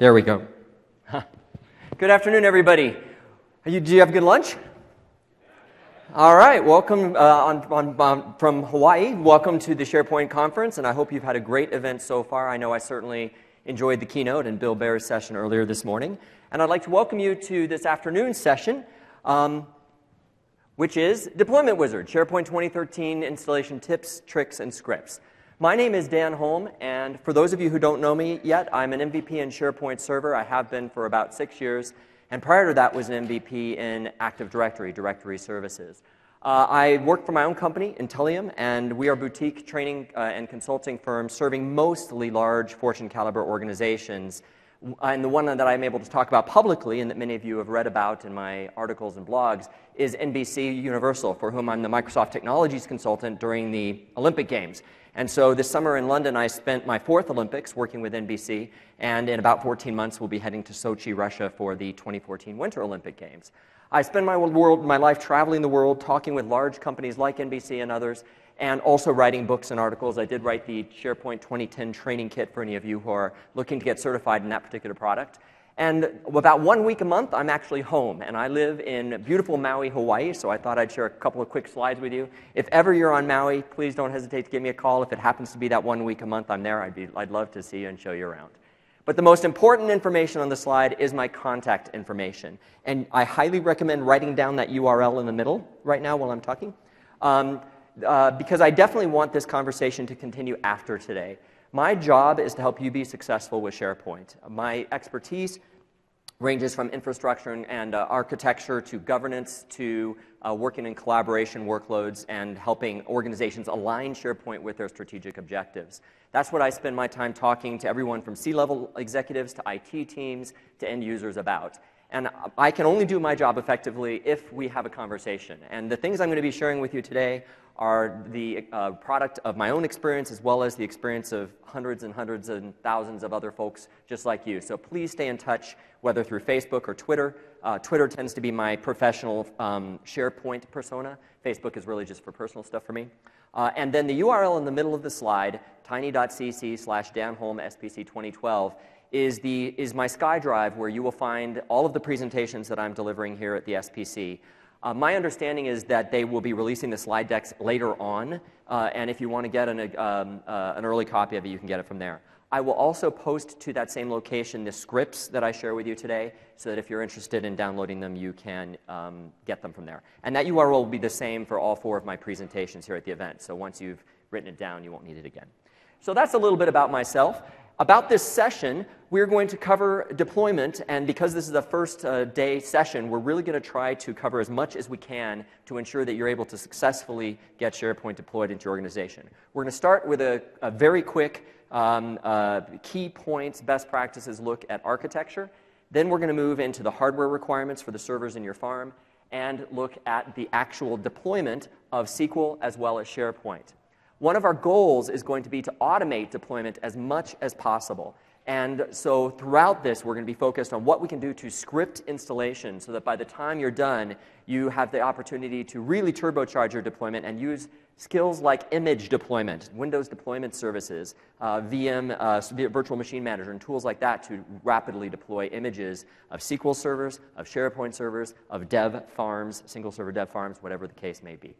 There we go. Huh. Good afternoon, everybody. Do you have a good lunch? All right, welcome from Hawaii. Welcome to the SharePoint conference, and I hope you've had a great event so far. I know I certainly enjoyed the keynote and Bill Baer's session earlier this morning. And I'd like to welcome you to this afternoon's session, which is Deployment Wizard, SharePoint 2013 installation tips, tricks, and scripts. My name is Dan Holm, and for those of you who don't know me yet, I'm an MVP in SharePoint Server. I have been for about 6 years, and prior to that was an MVP in Active Directory, Directory Services. I work for my own company, Intellium, and we are a boutique training and consulting firm serving mostly large Fortune caliber organizations. And the one that I'm able to talk about publicly, and that many of you have read about in my articles and blogs, is NBC Universal, for whom I'm the Microsoft Technologies consultant during the Olympic Games. And so this summer in London, I spent my 4th Olympics working with NBC, and in about 14 months, we'll be heading to Sochi, Russia for the 2014 Winter Olympic Games. I spend my life traveling the world, talking with large companies like NBC and others, and also writing books and articles. I did write the SharePoint 2010 training kit for any of you who are looking to get certified in that particular product. And about 1 week a month, I'm actually home. And I live in beautiful Maui, Hawaii, so I thought I'd share a couple of quick slides with you. If ever you're on Maui, please don't hesitate to give me a call. If it happens to be that 1 week a month I'm there, I'd love to see you and show you around. But the most important information on the slide is my contact information. And I highly recommend writing down that URL in the middle right now while I'm talking. Because I definitely want this conversation to continue after today. My job is to help you be successful with SharePoint. My expertise ranges from infrastructure and architecture to governance to working in collaboration workloads and helping organizations align SharePoint with their strategic objectives. That's what I spend my time talking to everyone from C-level executives to IT teams to end users about. And I can only do my job effectively if we have a conversation. And the things I'm going to be sharing with you today are the product of my own experience as well as the experience of hundreds and thousands of other folks just like you. So please stay in touch, whether through Facebook or Twitter. Twitter tends to be my professional SharePoint persona. Facebook is really just for personal stuff for me. And then the URL in the middle of the slide, tiny.cc/danholmspc2012, is my SkyDrive, where you will find all of the presentations that I'm delivering here at the SPC. My understanding is that they will be releasing the slide decks later on, and if you want to get an early copy of it, you can get it from there. I will also post to that same location the scripts that I share with you today, so that if you're interested in downloading them, you can get them from there. And that URL will be the same for all 4 of my presentations here at the event, so once you've written it down, you won't need it again. So that's a little bit about myself. About this session, we're going to cover deployment, and because this is a first day session, we're really going to try to cover as much as we can to ensure that you're able to successfully get SharePoint deployed into your organization. We're going to start with a very quick key points, best practices look at architecture. Then we're going to move into the hardware requirements for the servers in your farm and look at the actual deployment of SQL as well as SharePoint. One of our goals is going to be to automate deployment as much as possible. And so throughout this, we're going to be focused on what we can do to script installation so that by the time you're done, you have the opportunity to really turbocharge your deployment and use skills like image deployment, Windows deployment services, VM, virtual machine manager, and tools like that to rapidly deploy images of SQL servers, of SharePoint servers, of dev farms, single server dev farms, whatever the case may be.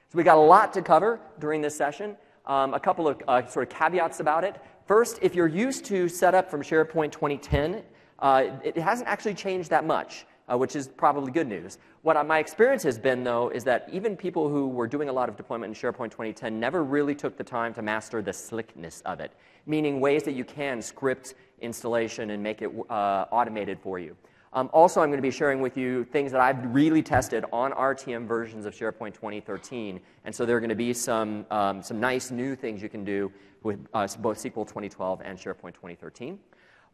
So we got a lot to cover during this session. A couple of sort of caveats about it. First, if you're used to setup from SharePoint 2010, it hasn't actually changed that much, which is probably good news. What my experience has been, though, is that even people who were doing a lot of deployment in SharePoint 2010 never really took the time to master the slickness of it, meaning ways that you can script installation and make it automated for you. Also, I'm going to be sharing with you things that I've really tested on RTM versions of SharePoint 2013, and so there are going to be some nice new things you can do with both SQL 2012 and SharePoint 2013.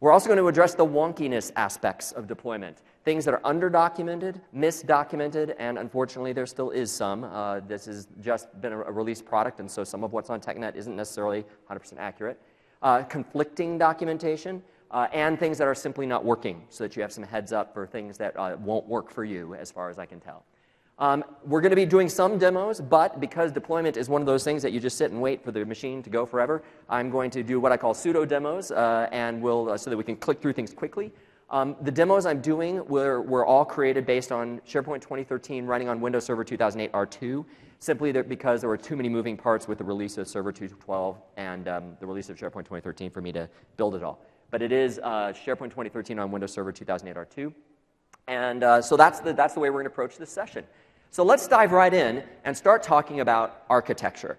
We're also going to address the wonkiness aspects of deployment, things that are underdocumented, misdocumented, and unfortunately there still is some. This has just been a released product, and so some of what's on TechNet isn't necessarily 100% accurate. Conflicting documentation. And things that are simply not working, so that you have some heads up for things that won't work for you, as far as I can tell. We're going to be doing some demos, but because deployment is one of those things that you just sit and wait for the machine to go forever, I'm going to do what I call pseudo demos, and so that we can click through things quickly. The demos I'm doing were all created based on SharePoint 2013 running on Windows Server 2008 R2, simply because there were too many moving parts with the release of Server 212 and the release of SharePoint 2013 for me to build it all. But it is SharePoint 2013 on Windows Server 2008 R2. And so that's the way we're going to approach this session. So let's dive right in and start talking about architecture.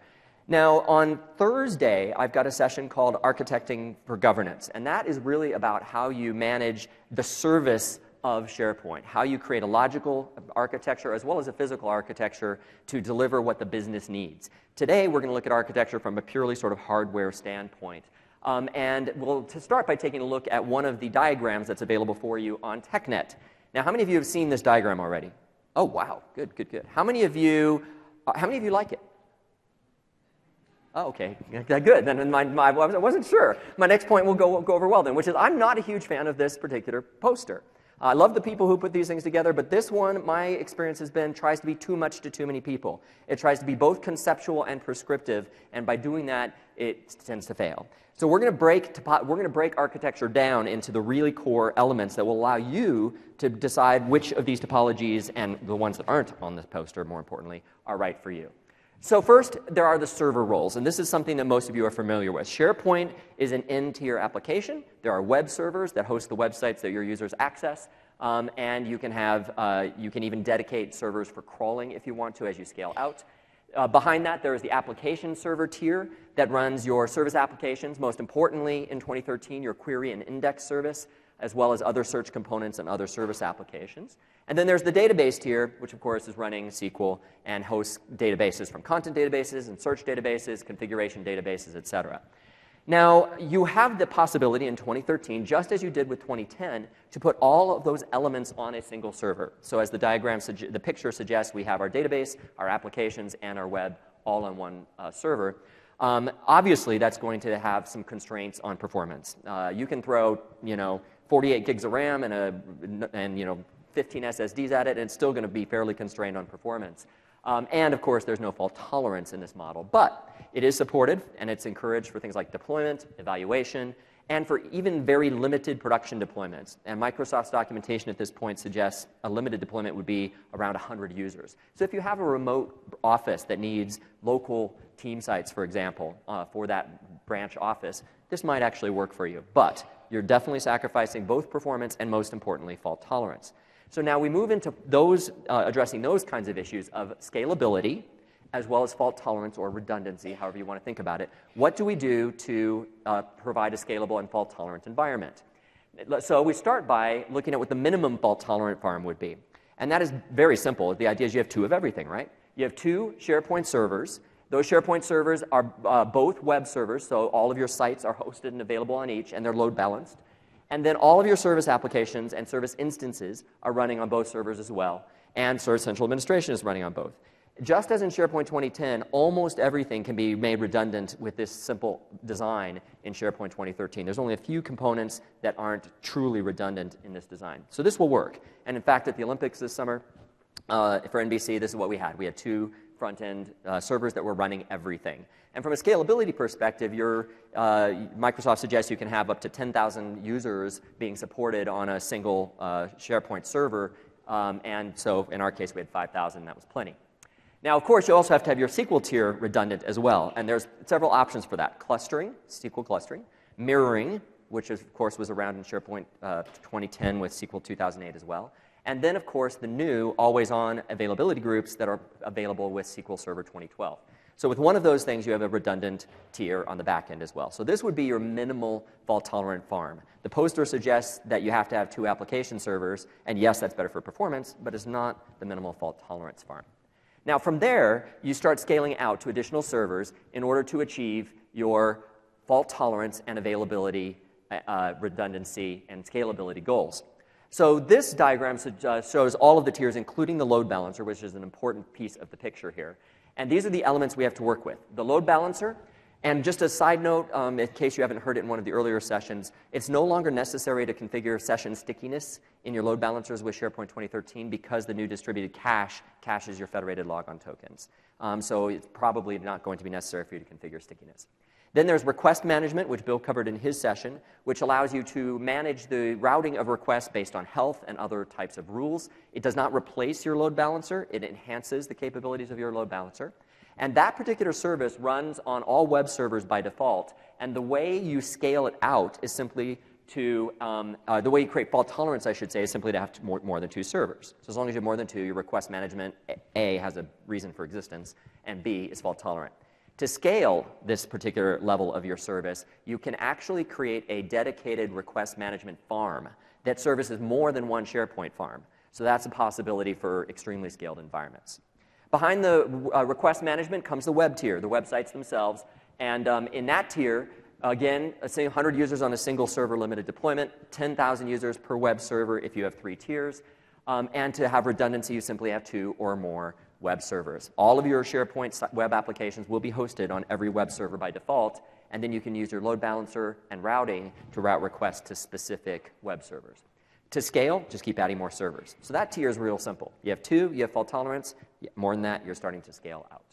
Now, on Thursday, I've got a session called Architecting for Governance, and that is really about how you manage the service of SharePoint, how you create a logical architecture as well as a physical architecture to deliver what the business needs. Today, we're going to look at architecture from a purely sort of hardware standpoint. And we'll start by taking a look at one of the diagrams that's available for you on TechNet. Now, how many of you have seen this diagram already? Oh, wow. Good, good, good. How many of you like it? Oh, okay. Good. Then I wasn't sure. My next point will go over well then, which is I'm not a huge fan of this particular poster. I love the people who put these things together, but this one, my experience has been, tries to be too much to too many people. It tries to be both conceptual and prescriptive, and by doing that, it tends to fail. So we're going to break architecture down into the really core elements that will allow you to decide which of these topologies, and the ones that aren't on this poster, more importantly, are right for you. So first, there are the server roles, and this is something that most of you are familiar with. SharePoint is an N-tier application. There are web servers that host the websites that your users access, and you can even dedicate servers for crawling if you want to as you scale out. Behind that, there is the application server tier that runs your service applications, most importantly in 2013, your query and index service, as well as other search components and other service applications. And then there's the database tier, which of course is running SQL and hosts databases from content databases and search databases, configuration databases, etc. Now, you have the possibility in 2013, just as you did with 2010, to put all of those elements on a single server. So as the the picture suggests, we have our database, our applications, and our web all on one server. Obviously, that's going to have some constraints on performance. You can throw, 48 gigs of RAM and 15 SSDs at it, and it's still going to be fairly constrained on performance. And of course, there's no fault tolerance in this model, but it is supported and it's encouraged for things like deployment, evaluation, and for even very limited production deployments. And Microsoft's documentation at this point suggests a limited deployment would be around 100 users. So if you have a remote office that needs local team sites, for example, for that branch office, this might actually work for you. But you're definitely sacrificing both performance and, most importantly, fault tolerance. So now we move into addressing those kinds of issues of scalability, as well as fault tolerance or redundancy, however you want to think about it. What do we do to provide a scalable and fault-tolerant environment? So we start by looking at what the minimum fault-tolerant farm would be. And that is very simple. The idea is you have two of everything, right? You have two SharePoint servers. Those SharePoint servers are both web servers, so all of your sites are hosted and available on each, and they're load balanced. And then all of your service applications and service instances are running on both servers as well, and Service Central Administration is running on both. Just as in SharePoint 2010, almost everything can be made redundant with this simple design in SharePoint 2013. There's only a few components that aren't truly redundant in this design. So this will work. And in fact, at the Olympics this summer, for NBC, this is what we had. We had two front-end servers that were running everything. And from a scalability perspective, Microsoft suggests you can have up to 10,000 users being supported on a single SharePoint server. And so in our case, we had 5,000. That was plenty. Now, of course, you also have to have your SQL tier redundant as well. And there's several options for that. Clustering, SQL clustering. Mirroring, which of course was around in SharePoint 2010 with SQL 2008 as well. And then, of course, the new always-on availability groups that are available with SQL Server 2012. So with one of those things, you have a redundant tier on the back end as well. So this would be your minimal fault-tolerant farm. The poster suggests that you have to have two application servers. And yes, that's better for performance, but it's not the minimal fault-tolerance farm. Now, from there, you start scaling out to additional servers in order to achieve your fault tolerance and availability, redundancy, and scalability goals. So this diagram shows all of the tiers, including the load balancer, which is an important piece of the picture here. And these are the elements we have to work with. The load balancer And just a side note, in case you haven't heard it in one of the earlier sessions, it's no longer necessary to configure session stickiness in your load balancers with SharePoint 2013 because the new distributed cache caches your federated logon tokens. So it's probably not going to be necessary for you to configure stickiness. Then there's request management, which Bill covered in his session, which allows you to manage the routing of requests based on health and other types of rules. It does not replace your load balancer. It enhances the capabilities of your load balancer. And that particular service runs on all web servers by default. And the way you scale it out is simply to, the way you create fault tolerance, I should say, is simply to have more than 2 servers. So as long as you have more than 2, your request management, A, has a reason for existence, and B, is fault tolerant. To scale this particular level of your service, you can actually create a dedicated request management farm that services more than one SharePoint farm. So that's a possibility for extremely scaled environments. Behind the request management comes the web tier, the websites themselves. And in that tier, again, 100 users on a single server limited deployment, 10,000 users per web server if you have 3 tiers. And to have redundancy, you simply have 2 or more web servers. All of your SharePoint web applications will be hosted on every web server by default. And then you can use your load balancer and routing to route requests to specific web servers. To scale, just keep adding more servers. So that tier is real simple. You have 2, you have fault tolerance. More than that, you're starting to scale out.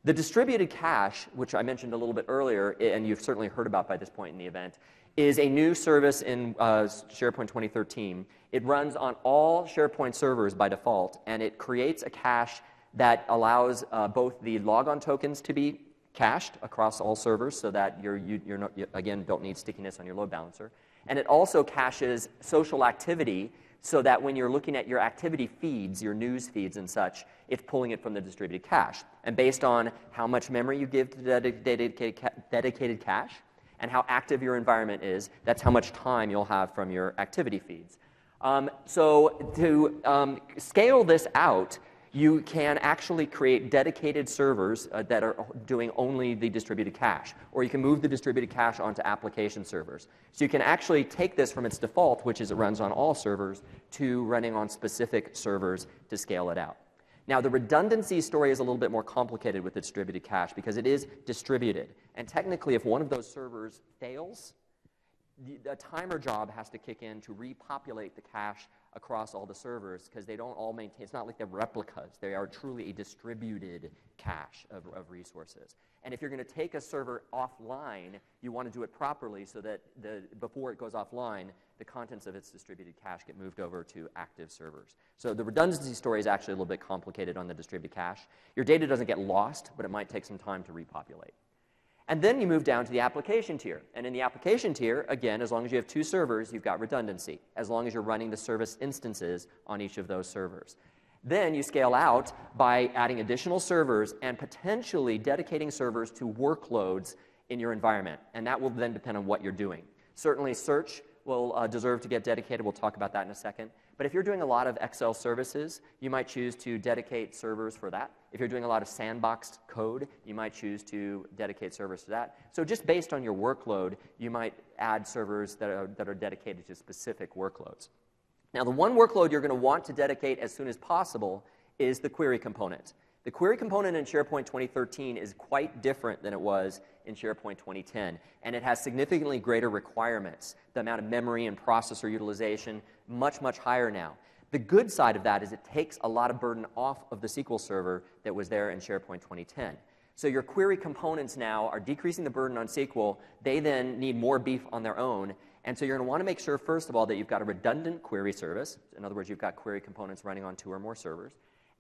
The distributed cache, which I mentioned a little bit earlier, and you've certainly heard about by this point in the event, is a new service in SharePoint 2013. It runs on all SharePoint servers by default, and it creates a cache that allows both the logon tokens to be cached across all servers so that you're not, again, don't need stickiness on your load balancer. And it also caches social activity so that when you're looking at your activity feeds, your news feeds and such, it's pulling it from the distributed cache. And based on how much memory you give to the dedicated cache and how active your environment is, that's how much time you'll have from your activity feeds. So to scale this out, you can actually create dedicated servers that are doing only the distributed cache. Or you can move the distributed cache onto application servers. So you can actually take this from its default, which is it runs on all servers, to running on specific servers to scale it out. Now, the redundancy story is a little bit more complicated with the distributed cache because it is distributed. And technically, if one of those servers fails, the timer job has to kick in to repopulate the cache across all the servers because they don't all maintain, it's not like they're replicas. They are truly a distributed cache of resources. And if you're going to take a server offline, you want to do it properly so that before it goes offline, the contents of its distributed cache get moved over to active servers. So the redundancy story is actually a little bit complicated on the distributed cache. Your data doesn't get lost, but it might take some time to repopulate. And then you move down to the application tier. And in the application tier, again, as long as you have 2 servers, you've got redundancy, as long as you're running the service instances on each of those servers. Then you scale out by adding additional servers and potentially dedicating servers to workloads in your environment. And that will then depend on what you're doing. Certainly, search will deserve to get dedicated. We'll talk about that in a second. But if you're doing a lot of Excel services, you might choose to dedicate servers for that. If you're doing a lot of sandboxed code, you might choose to dedicate servers to that. So just based on your workload, you might add servers that are dedicated to specific workloads. Now, the one workload you're going to want to dedicate as soon as possible is the query component. The query component in SharePoint 2013 is quite different than it was in SharePoint 2010, and it has significantly greater requirements. The amount of memory and processor utilization, much, much higher now. The good side of that is it takes a lot of burden off of the SQL Server that was there in SharePoint 2010. So your query components now are decreasing the burden on SQL. They then need more beef on their own. And so you're going to want to make sure, first of all, that you've got a redundant query service. In other words, you've got query components running on 2 or more servers.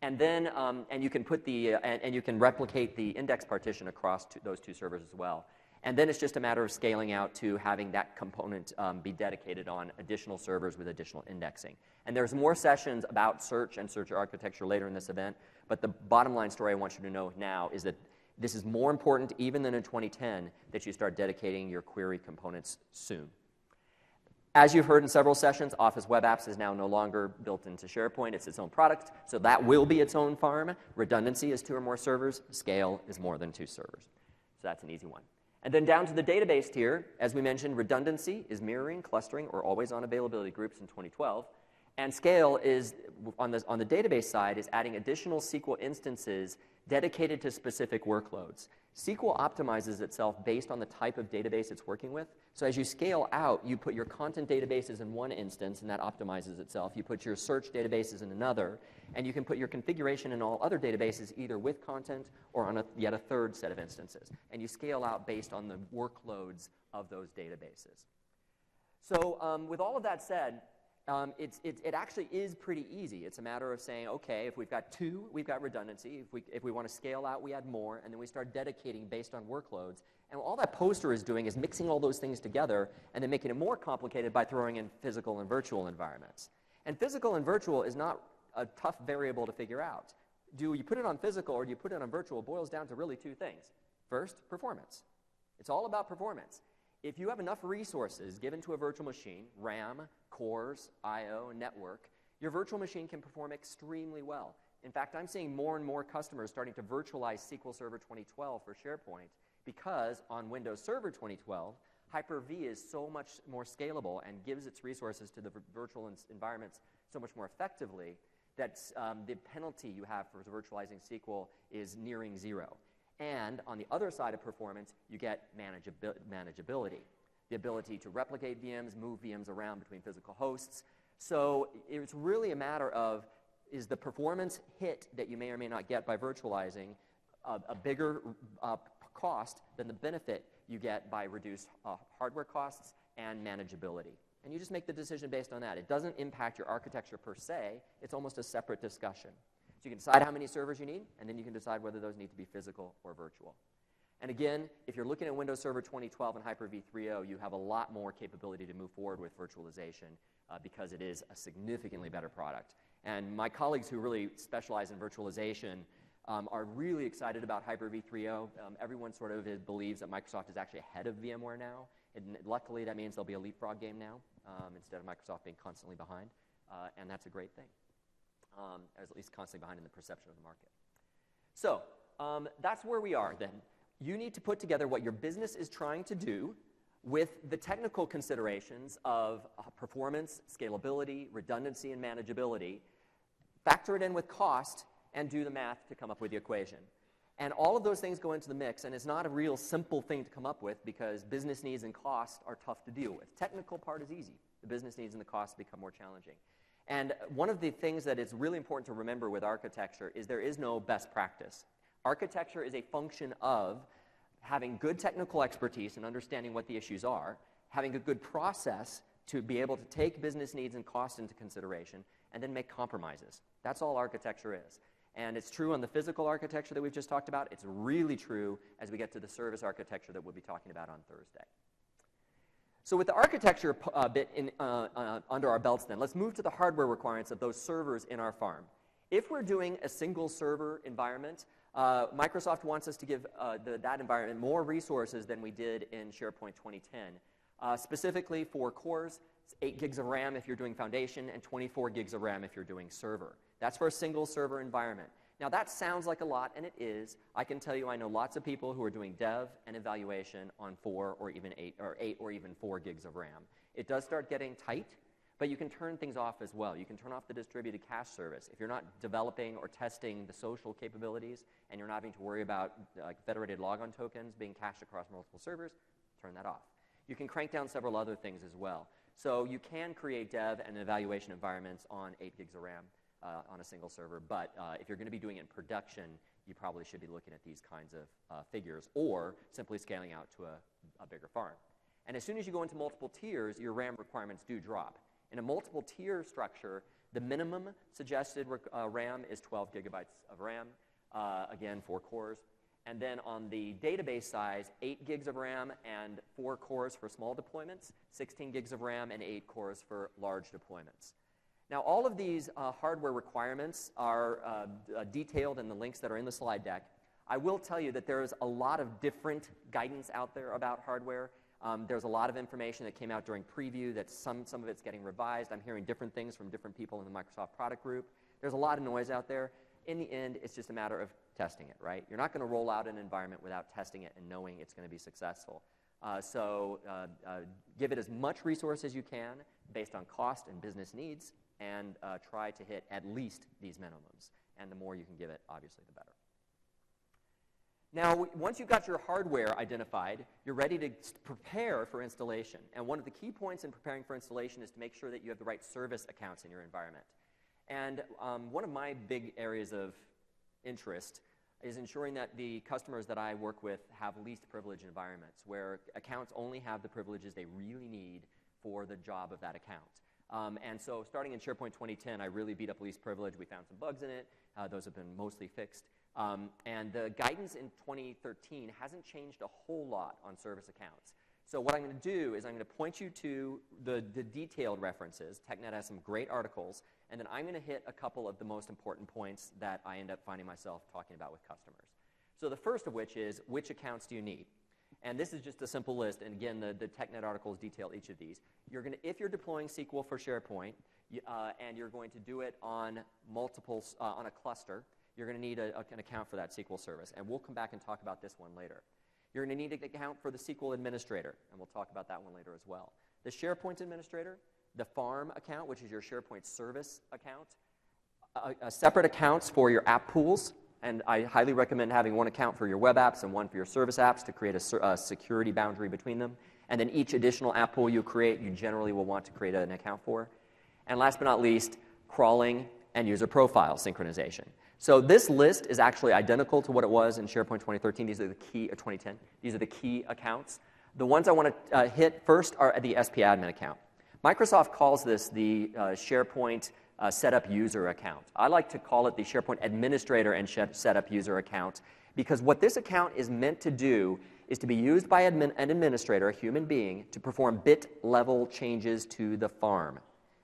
And then and you can put the and you can replicate the index partition across those 2 servers as well. And then it's just a matter of scaling out to having that component be dedicated on additional servers with additional indexing. And there's more sessions about search and search architecture later in this event. But the bottom line story I want you to know now is that this is more important even than in 2010 that you start dedicating your query components soon. As you've heard in several sessions, Office Web Apps is now no longer built into SharePoint. It's its own product, so that will be its own farm. Redundancy is 2 or more servers. Scale is more than 2 servers. So that's an easy one. And then down to the database tier, as we mentioned, redundancy is mirroring, clustering, or always-on availability groups in 2012. And scale is, on the database side, is adding additional SQL instances dedicated to specific workloads. SQL optimizes itself based on the type of database it's working with. So as you scale out, you put your content databases in one instance, and that optimizes itself. You put your search databases in another, and you can put your configuration in all other databases either with content or on yet a third set of instances. And you scale out based on the workloads of those databases. So with all of that said, it actually is pretty easy. It's a matter of saying, okay, if we've got two, we've got redundancy. If we want to scale out, we add more, and then we start dedicating based on workloads. And all that poster is doing is mixing all those things together and then making it more complicated by throwing in physical and virtual environments. And physical and virtual is not a tough variable to figure out. Do you put it on physical or do you put it on virtual boils down to really two things. First, performance. It's all about performance. If you have enough resources given to a virtual machine, RAM, cores, I/O, network, your virtual machine can perform extremely well. In fact, I'm seeing more and more customers starting to virtualize SQL Server 2012 for SharePoint because on Windows Server 2012, Hyper-V is so much more scalable and gives its resources to the virtual environments so much more effectively that the penalty you have for virtualizing SQL is nearing zero. And on the other side of performance, you get manageability, the ability to replicate VMs, move VMs around between physical hosts. So it's really a matter of, is the performance hit that you may or may not get by virtualizing a bigger cost than the benefit you get by reduced hardware costs and manageability? And you just make the decision based on that. It doesn't impact your architecture per se. It's almost a separate discussion. So you can decide how many servers you need, and then you can decide whether those need to be physical or virtual. And again, if you're looking at Windows Server 2012 and Hyper-V 3.0, you have a lot more capability to move forward with virtualization because it is a significantly better product. And my colleagues who really specialize in virtualization are really excited about Hyper-V 3.0. Everyone sort of believes that Microsoft is actually ahead of VMware now. And luckily, that means there'll be a leapfrog game now instead of Microsoft being constantly behind. And that's a great thing. Or at least constantly behind in the perception of the market. So that's where we are then. You need to put together what your business is trying to do with the technical considerations of performance, scalability, redundancy, and manageability. Factor it in with cost and do the math to come up with the equation. And all of those things go into the mix, and it's not a real simple thing to come up with because business needs and cost are tough to deal with. Technical part is easy. The business needs and the costs become more challenging. And one of the things that is really important to remember with architecture is there is no best practice. Architecture is a function of having good technical expertise and understanding what the issues are, having a good process to be able to take business needs and costs into consideration, and then make compromises. That's all architecture is. And it's true on the physical architecture that we've just talked about. It's really true as we get to the service architecture that we'll be talking about on Thursday. So with the architecture bit under our belts then, let's move to the hardware requirements of those servers in our farm. If we're doing a single server environment, Microsoft wants us to give that environment more resources than we did in SharePoint 2010. Specifically for cores, it's 8 gigs of RAM if you're doing foundation and 24 gigs of RAM if you're doing server. That's for a single server environment. Now that sounds like a lot, and it is. I can tell you I know lots of people who are doing dev and evaluation on 4 or even 8 or even 4 gigs of RAM. It does start getting tight, but you can turn things off as well. You can turn off the distributed cache service. If you're not developing or testing the social capabilities and you're not having to worry about federated logon tokens being cached across multiple servers, turn that off. You can crank down several other things as well. So you can create dev and evaluation environments on 8 gigs of RAM on a single server, but if you're going to be doing it in production, you probably should be looking at these kinds of figures or simply scaling out to a bigger farm. And as soon as you go into multiple tiers, your RAM requirements do drop. In a multiple tier structure, the minimum suggested RAM is 12 gigabytes of RAM, again, 4 cores. And then on the database size, 8 gigs of RAM and 4 cores for small deployments, 16 gigs of RAM and 8 cores for large deployments. Now, all of these hardware requirements are detailed in the links that are in the slide deck. I will tell you that there is a lot of different guidance out there about hardware. There's a lot of information that came out during preview that some of it's getting revised. I'm hearing different things from different people in the Microsoft product group. There's a lot of noise out there. In the end, it's just a matter of testing it, right? You're not going to roll out an environment without testing it and knowing it's going to be successful. So give it as much resource as you can based on cost and business needs, and try to hit at least these minimums. And the more you can give it, obviously, the better. Now, once you've got your hardware identified, you're ready to prepare for installation. And one of the key points in preparing for installation is to make sure that you have the right service accounts in your environment. And one of my big areas of interest is ensuring that the customers that I work with have least privilege environments, where accounts only have the privileges they really need for the job of that account. And so starting in SharePoint 2010, I really beat up least privilege. We found some bugs in it. Those have been mostly fixed. And the guidance in 2013 hasn't changed a whole lot on service accounts. So what I'm going to do is I'm going to point you to the detailed references. TechNet has some great articles. And then I'm going to hit a couple of the most important points that I end up finding myself talking about with customers. So the first of which is, which accounts do you need? And this is just a simple list. And again, the TechNet articles detail each of these. If you're deploying SQL for SharePoint, and you're going to do it on on a cluster, you're going to need an account for that SQL service. And we'll come back and talk about this one later. You're going to need an account for the SQL administrator, and we'll talk about that one later as well. The SharePoint administrator, the farm account, which is your SharePoint service account, separate accounts for your app pools, and I highly recommend having one account for your web apps and one for your service apps to create a security boundary between them. And then each additional app pool you create, you generally will want to create an account for. And last but not least, crawling and user profile synchronization. So this list is actually identical to what it was in SharePoint 2013. These are the key, 2010. These are the key accounts. The ones I want to hit first are the SP admin account. Microsoft calls this the SharePoint setup user account. I like to call it the SharePoint administrator and setup user account, because what this account is meant to do is to be used by an administrator, a human being, to perform bit-level changes to the farm.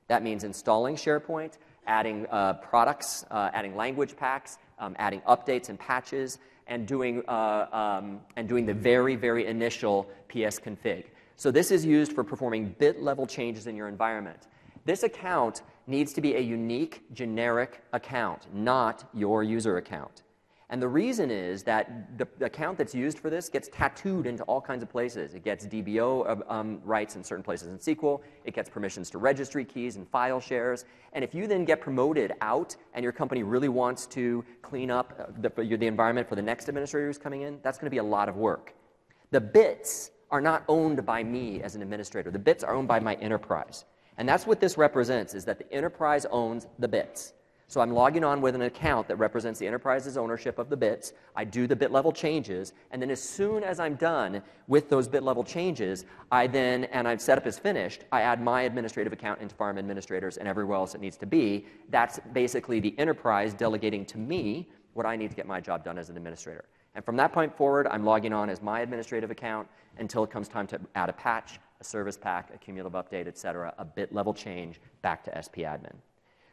That means installing SharePoint, adding products, adding language packs, adding updates and patches, and doing the very, very initial PS config. So this is used for performing bit-level changes in your environment. This account needs to be a unique, generic account, not your user account. And the reason is that the account that's used for this gets tattooed into all kinds of places. It gets DBO rights in certain places in SQL. It gets permissions to registry keys and file shares. And if you then get promoted out and your company really wants to clean up the environment for the next administrator who's coming in, that's going to be a lot of work. The bits are not owned by me as an administrator. The bits are owned by my enterprise. And that's what this represents, is that the enterprise owns the bits. So I'm logging on with an account that represents the enterprise's ownership of the bits. I do the bit level changes, and then as soon as I'm done with those bit level changes, and I've setup is finished, I add my administrative account into farm administrators and everywhere else it needs to be. That's basically the enterprise delegating to me what I need to get my job done as an administrator. And from that point forward, I'm logging on as my administrative account until it comes time to add a patch, a service pack, a cumulative update, et cetera, a bit level change back to SP admin.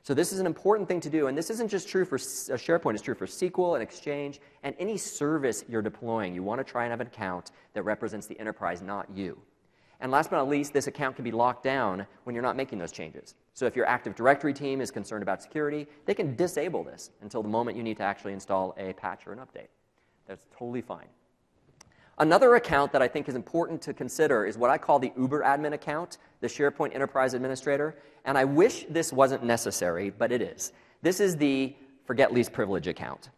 So this is an important thing to do, and this isn't just true for SharePoint, it's true for SQL and Exchange, and any service you're deploying. You want to try and have an account that represents the enterprise, not you. And last but not least, this account can be locked down when you're not making those changes. So if your Active Directory team is concerned about security, they can disable this until the moment you need to actually install a patch or an update. That's totally fine. Another account that I think is important to consider is what I call the Uber admin account, the SharePoint Enterprise Administrator. And I wish this wasn't necessary, but it is. This is the forget least privilege account.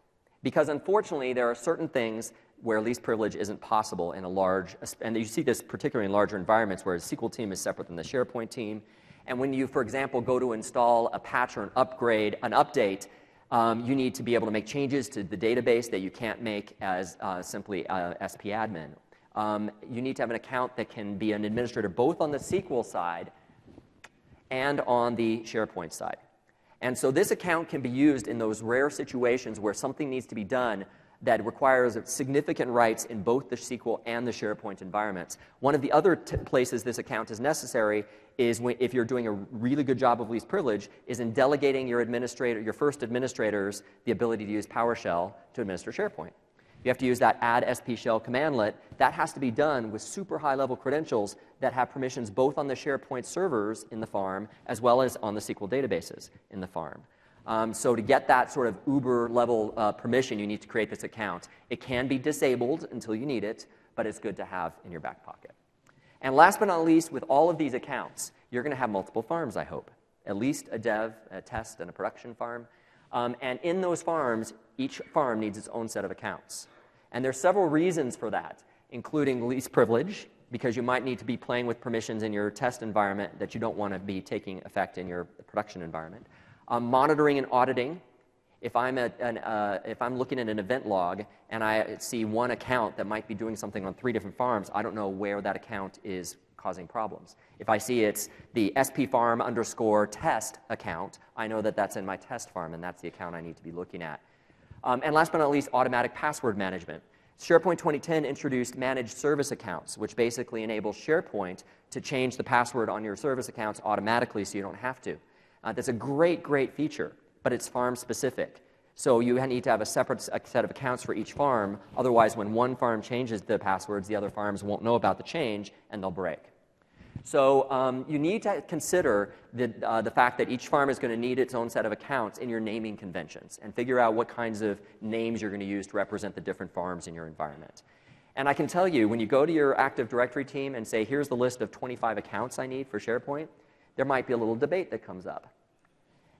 Because unfortunately, there are certain things where least privilege isn't possible in a large, and you see this particularly in larger environments where a SQL team is separate than the SharePoint team. And when you, for example, go to install a patch or an upgrade, an update, you need to be able to make changes to the database that you can't make as simply SP admin. You need to have an account that can be an administrator both on the SQL side and on the SharePoint side. And so this account can be used in those rare situations where something needs to be done that requires significant rights in both the SQL and the SharePoint environments. One of the other places this account is necessary is if you're doing a really good job of least privilege, is in delegating your first administrators the ability to use PowerShell to administer SharePoint. You have to use that add SP shell commandlet. That has to be done with super high-level credentials that have permissions both on the SharePoint servers in the farm as well as on the SQL databases in the farm. So to get that sort of Uber-level permission, you need to create this account. It can be disabled until you need it, but it's good to have in your back pocket. And last but not least, with all of these accounts, you're going to have multiple farms, I hope. at least a dev, a test, and a production farm. And in those farms, each farm needs its own set of accounts. And there's several reasons for that, including least privilege, because you might need to be playing with permissions in your test environment that you don't want to be taking effect in your production environment. Monitoring and auditing. If I'm looking at an event log and I see one account that might be doing something on 3 different farms, I don't know where that account is causing problems. If I see it's the spfarm_test account, I know that that's in my test farm, and that's the account I need to be looking at. And last but not least, automatic password management. SharePoint 2010 introduced managed service accounts, which basically enables SharePoint to change the password on your service accounts automatically so you don't have to. That's a great, great feature, but it's farm specific. So you need to have a separate set of accounts for each farm. Otherwise, when one farm changes the passwords, the other farms won't know about the change, and they'll break. So you need to consider the fact that each farm is going to need its own set of accounts in your naming conventions and figure out what kinds of names you're going to use to represent the different farms in your environment. And I can tell you, when you go to your Active Directory team and say, here's the list of 25 accounts I need for SharePoint, there might be a little debate that comes up.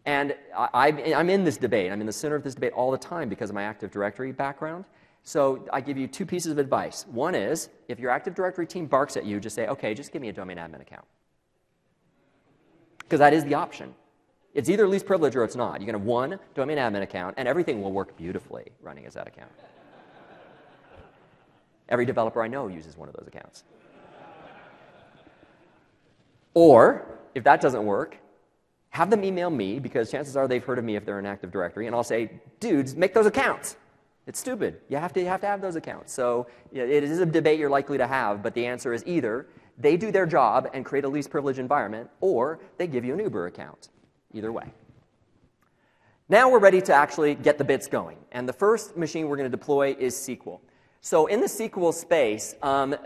And I'm in this debate. I'm in the center of this debate all the time because of my Active Directory background. So I give you 2 pieces of advice. One is, if your Active Directory team barks at you, just say, OK, just give me a domain admin account. Because that is the option. It's either least privilege or it's not. You can have one domain admin account, and everything will work beautifully running as that account. Every developer I know uses one of those accounts. Or, if that doesn't work, have them email me, because chances are they've heard of me if they're in Active Directory, and I'll say, dudes, make those accounts. It's stupid. You have to have those accounts. So it is a debate you're likely to have, but the answer is either they do their job and create a least privilege environment, or they give you an Uber account. Either way. Now we're ready to actually get the bits going. And the first machine we're going to deploy is SQL. So in the SQL space,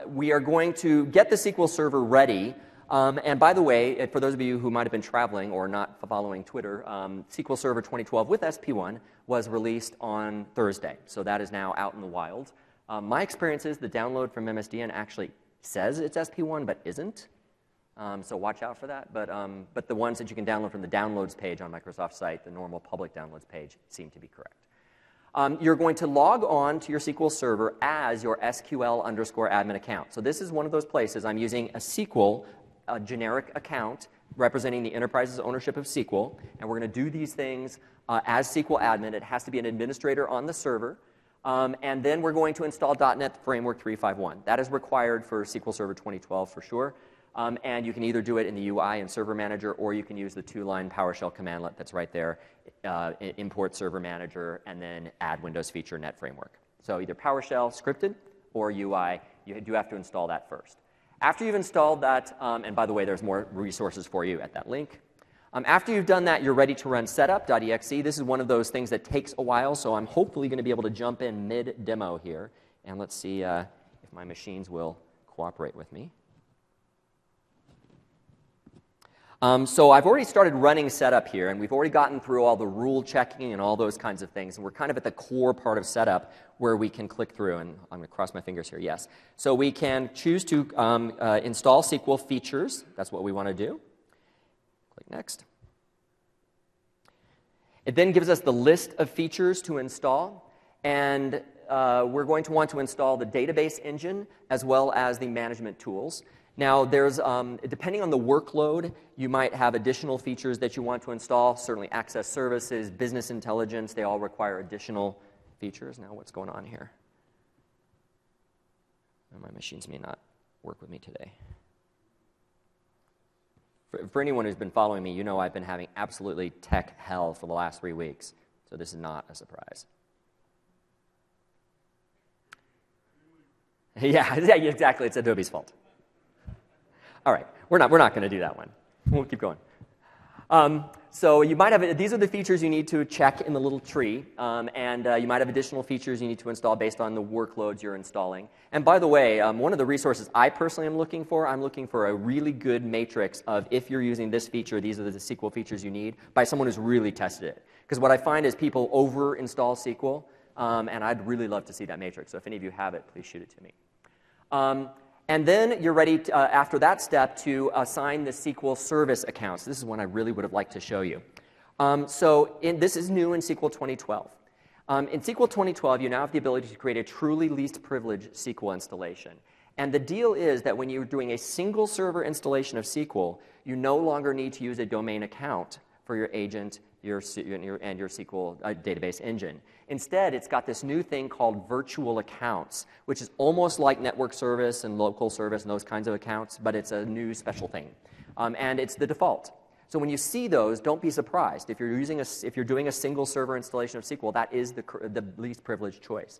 we are going to get the SQL Server ready. And by the way, for those of you who might have been traveling or not following Twitter, SQL Server 2012 with SP1 was released on Thursday. So that is now out in the wild. My experience is the download from MSDN actually says it's SP1 but isn't. So watch out for that. But the ones that you can download from the downloads page on Microsoft's site, the normal public downloads page, seem to be correct. You're going to log on to your SQL Server as your SQL_admin account. So this is one of those places. I'm using a SQL generic account representing the enterprise's ownership of SQL, and we're going to do these things as SQL admin. It has to be an administrator on the server, and then we're going to install .NET Framework 3.5.1. That is required for SQL Server 2012 for sure, and you can either do it in the UI and Server Manager, or you can use the 2-line PowerShell commandlet that's right there, import Server Manager, and then add Windows Feature Net Framework. So either PowerShell scripted or UI, you do have to install that first. After you've installed that, and by the way, there's more resources for you at that link. After you've done that, you're ready to run setup.exe. This is one of those things that takes a while, so I'm hopefully going to be able to jump in mid-demo here. And let's see if my machines will cooperate with me. So I've already started running setup here, and we've already gotten through all the rule checking and all those kinds of things. And we're kind of at the core part of setup where we can click through. And I'm going to cross my fingers here, yes. So we can choose to install SQL features. That's what we want to do. Click Next. It then gives us the list of features to install. And we're going to want to install the database engine as well as the management tools. Now, there's, depending on the workload, you might have additional features that you want to install. Certainly access services, business intelligence, they all require additional features. Now, what's going on here? My machines may not work with me today. For anyone who's been following me, you know I've been having absolutely tech hell for the last 3 weeks. So this is not a surprise. Yeah, exactly. It's Adobe's fault. All right, we're not going to do that one. We'll keep going. So you might have, these are the features you need to check in the little tree, and you might have additional features you need to install based on the workloads you're installing. And by the way, one of the resources I personally am looking for, I'm looking for a really good matrix of if you're using this feature, these are the SQL features you need, by someone who's really tested it. Because what I find is people over-install SQL, and I'd really love to see that matrix. So if any of you have it, please shoot it to me. And then you're ready, to, after that step, to assign the SQL service accounts. This is one I really would have liked to show you. This is new in SQL 2012. In SQL 2012, you now have the ability to create a truly least privilege SQL installation. And the deal is that when you're doing a single server installation of SQL, you no longer need to use a domain account for your agent and your SQL database engine. Instead, it's got this new thing called virtual accounts, which is almost like network service and local service and those kinds of accounts, but it's a new special thing. And it's the default. So when you see those, don't be surprised. If you're doing a single server installation of SQL, that is the least privileged choice.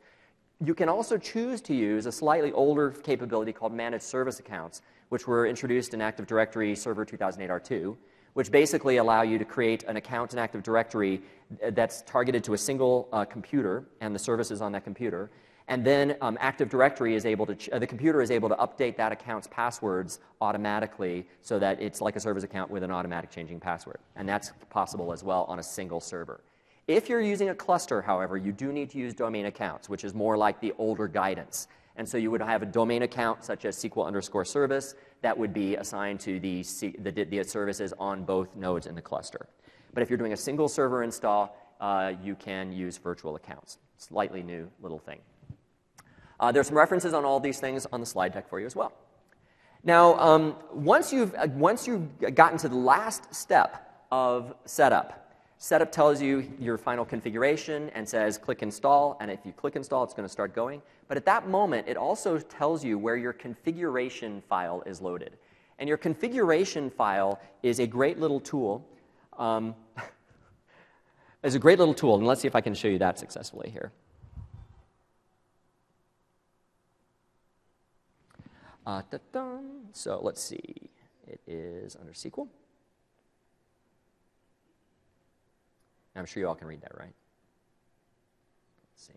You can also choose to use a slightly older capability called managed service accounts, which were introduced in Active Directory Server 2008 R2, which basically allow you to create an account in Active Directory that's targeted to a single computer and the services on that computer. And then Active Directory is able to, the computer is able to update that account's passwords automatically so that it's like a service account with an automatic changing password. And that's possible as well on a single server. If you're using a cluster, however, you do need to use domain accounts, which is more like the older guidance. And so you would have a domain account such as SQL_service that would be assigned to the services on both nodes in the cluster. But if you're doing a single server install, you can use virtual accounts. Slightly new little thing. There's some references on all these things on the slide deck for you as well. Now, once you've gotten to the last step of setup, setup tells you your final configuration and says click install, and if you click install, it's going to start going. But at that moment, it also tells you where your configuration file is loaded. And your configuration file is a great little tool. And let's see if I can show you that successfully here. So let's see. It is under SQL. I'm sure you all can read that, right? Let's see.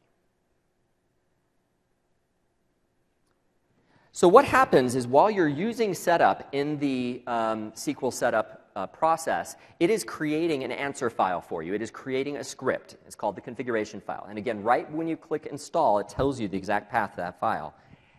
So what happens is while you're using setup in the SQL setup process, it is creating an answer file for you. It is creating a script. It's called the configuration file. And again, right when you click install, it tells you the exact path to that file.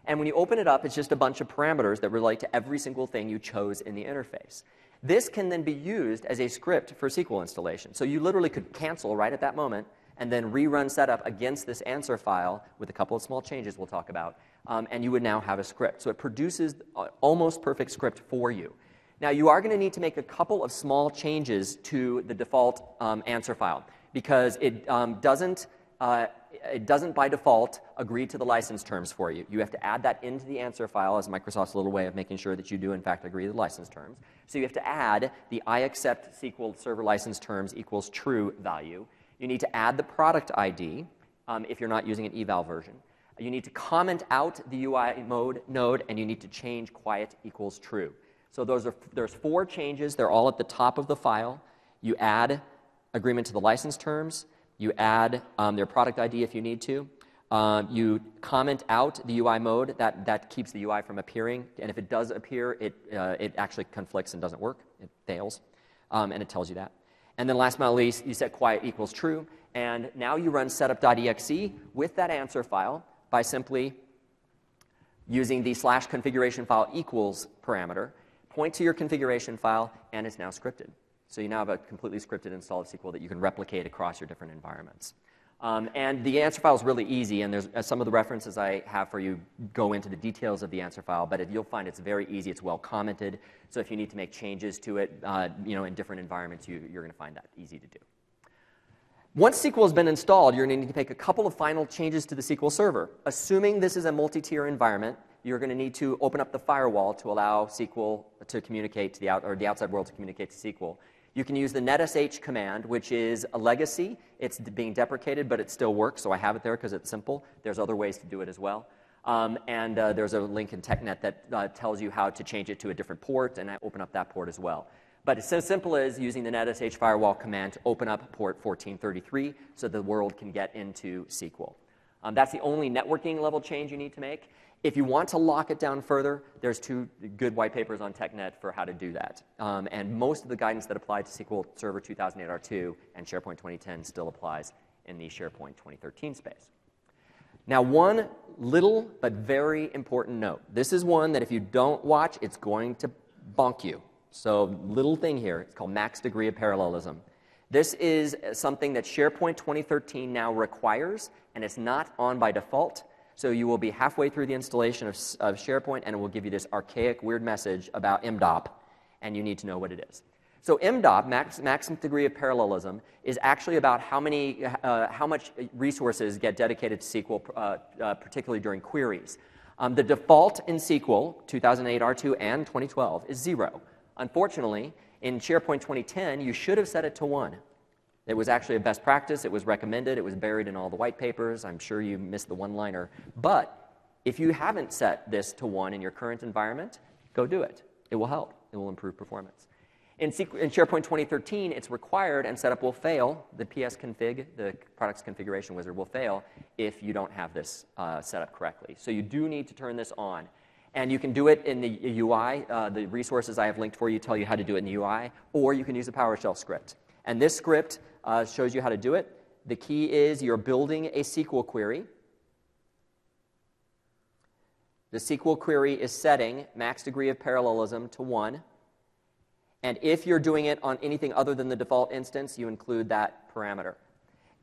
And when you open it up, it's just a bunch of parameters that relate to every single thing you chose in the interface. This can then be used as a script for SQL installation. So you literally could cancel right at that moment and then rerun setup against this answer file with a couple of small changes we'll talk about, and you would now have a script. So it produces almost perfect script for you. Now, you are going to need to make a couple of small changes to the default answer file because it doesn't by default agree to the license terms for you. You have to add that into the answer file as Microsoft's little way of making sure that you do, in fact, agree to the license terms. So you have to add the I accept SQL Server license terms equals true value. You need to add the product ID if you're not using an eval version. You need to comment out the UI mode node, and you need to change quiet equals true. So there's 4 changes. They're all at the top of the file. You add agreement to the license terms. You add their product ID if you need to. You comment out the UI mode. That keeps the UI from appearing. And if it does appear, it actually conflicts and doesn't work. It fails. And it tells you that. And then last but not least, you set quiet equals true. And now you run setup.exe with that answer file by simply using the /configuration file equals parameter. Point to your configuration file, and it's now scripted. So you now have a completely scripted install of SQL that you can replicate across your different environments. And the answer file is really easy, and there's some of the references I have for you go into the details of the answer file, but you'll find it's very easy. It's well commented. So if you need to make changes to it, in different environments, you're going to find that easy to do. Once SQL has been installed, you're going to need to make a couple of final changes to the SQL Server. Assuming this is a multi-tier environment, you're going to need to open up the firewall to allow SQL to communicate to the outside world to communicate to SQL. You can use the netsh command, which is a legacy. It's being deprecated, but it still works, so I have it there because it's simple. There's other ways to do it as well. There's a link in TechNet that tells you how to change it to a different port, and I open up that port as well. But it's so simple as using the netsh firewall command to open up port 1433 so the world can get into SQL. That's the only networking level change you need to make. If you want to lock it down further, there's 2 good white papers on TechNet for how to do that. And most of the guidance that applied to SQL Server 2008 R2 and SharePoint 2010 still applies in the SharePoint 2013 space. Now, one little but very important note. This is one that if you don't watch, it's going to bonk you. So little thing here, it's called max degree of parallelism. This is something that SharePoint 2013 now requires, and it's not on by default. So you will be halfway through the installation of SharePoint, and it will give you this archaic, weird message about MDOP, and you need to know what it is. So MDOP, maximum degree of parallelism, is actually about how much resources get dedicated to SQL, particularly during queries. The default in SQL, 2008 R2 and 2012, is 0. Unfortunately, in SharePoint 2010, you should have set it to 1. It was actually a best practice. It was recommended. It was buried in all the white papers. I'm sure you missed the one-liner. But if you haven't set this to 1 in your current environment, go do it. It will help. It will improve performance. In SharePoint 2013, it's required, and setup will fail. The PS-config, the products configuration wizard, will fail if you don't have this set up correctly. So you do need to turn this on. And you can do it in the UI. The resources I have linked for you tell you how to do it in the UI, or you can use a PowerShell script. And this script shows you how to do it. The key is you're building a SQL query. The SQL query is setting max degree of parallelism to 1. And if you're doing it on anything other than the default instance, you include that parameter.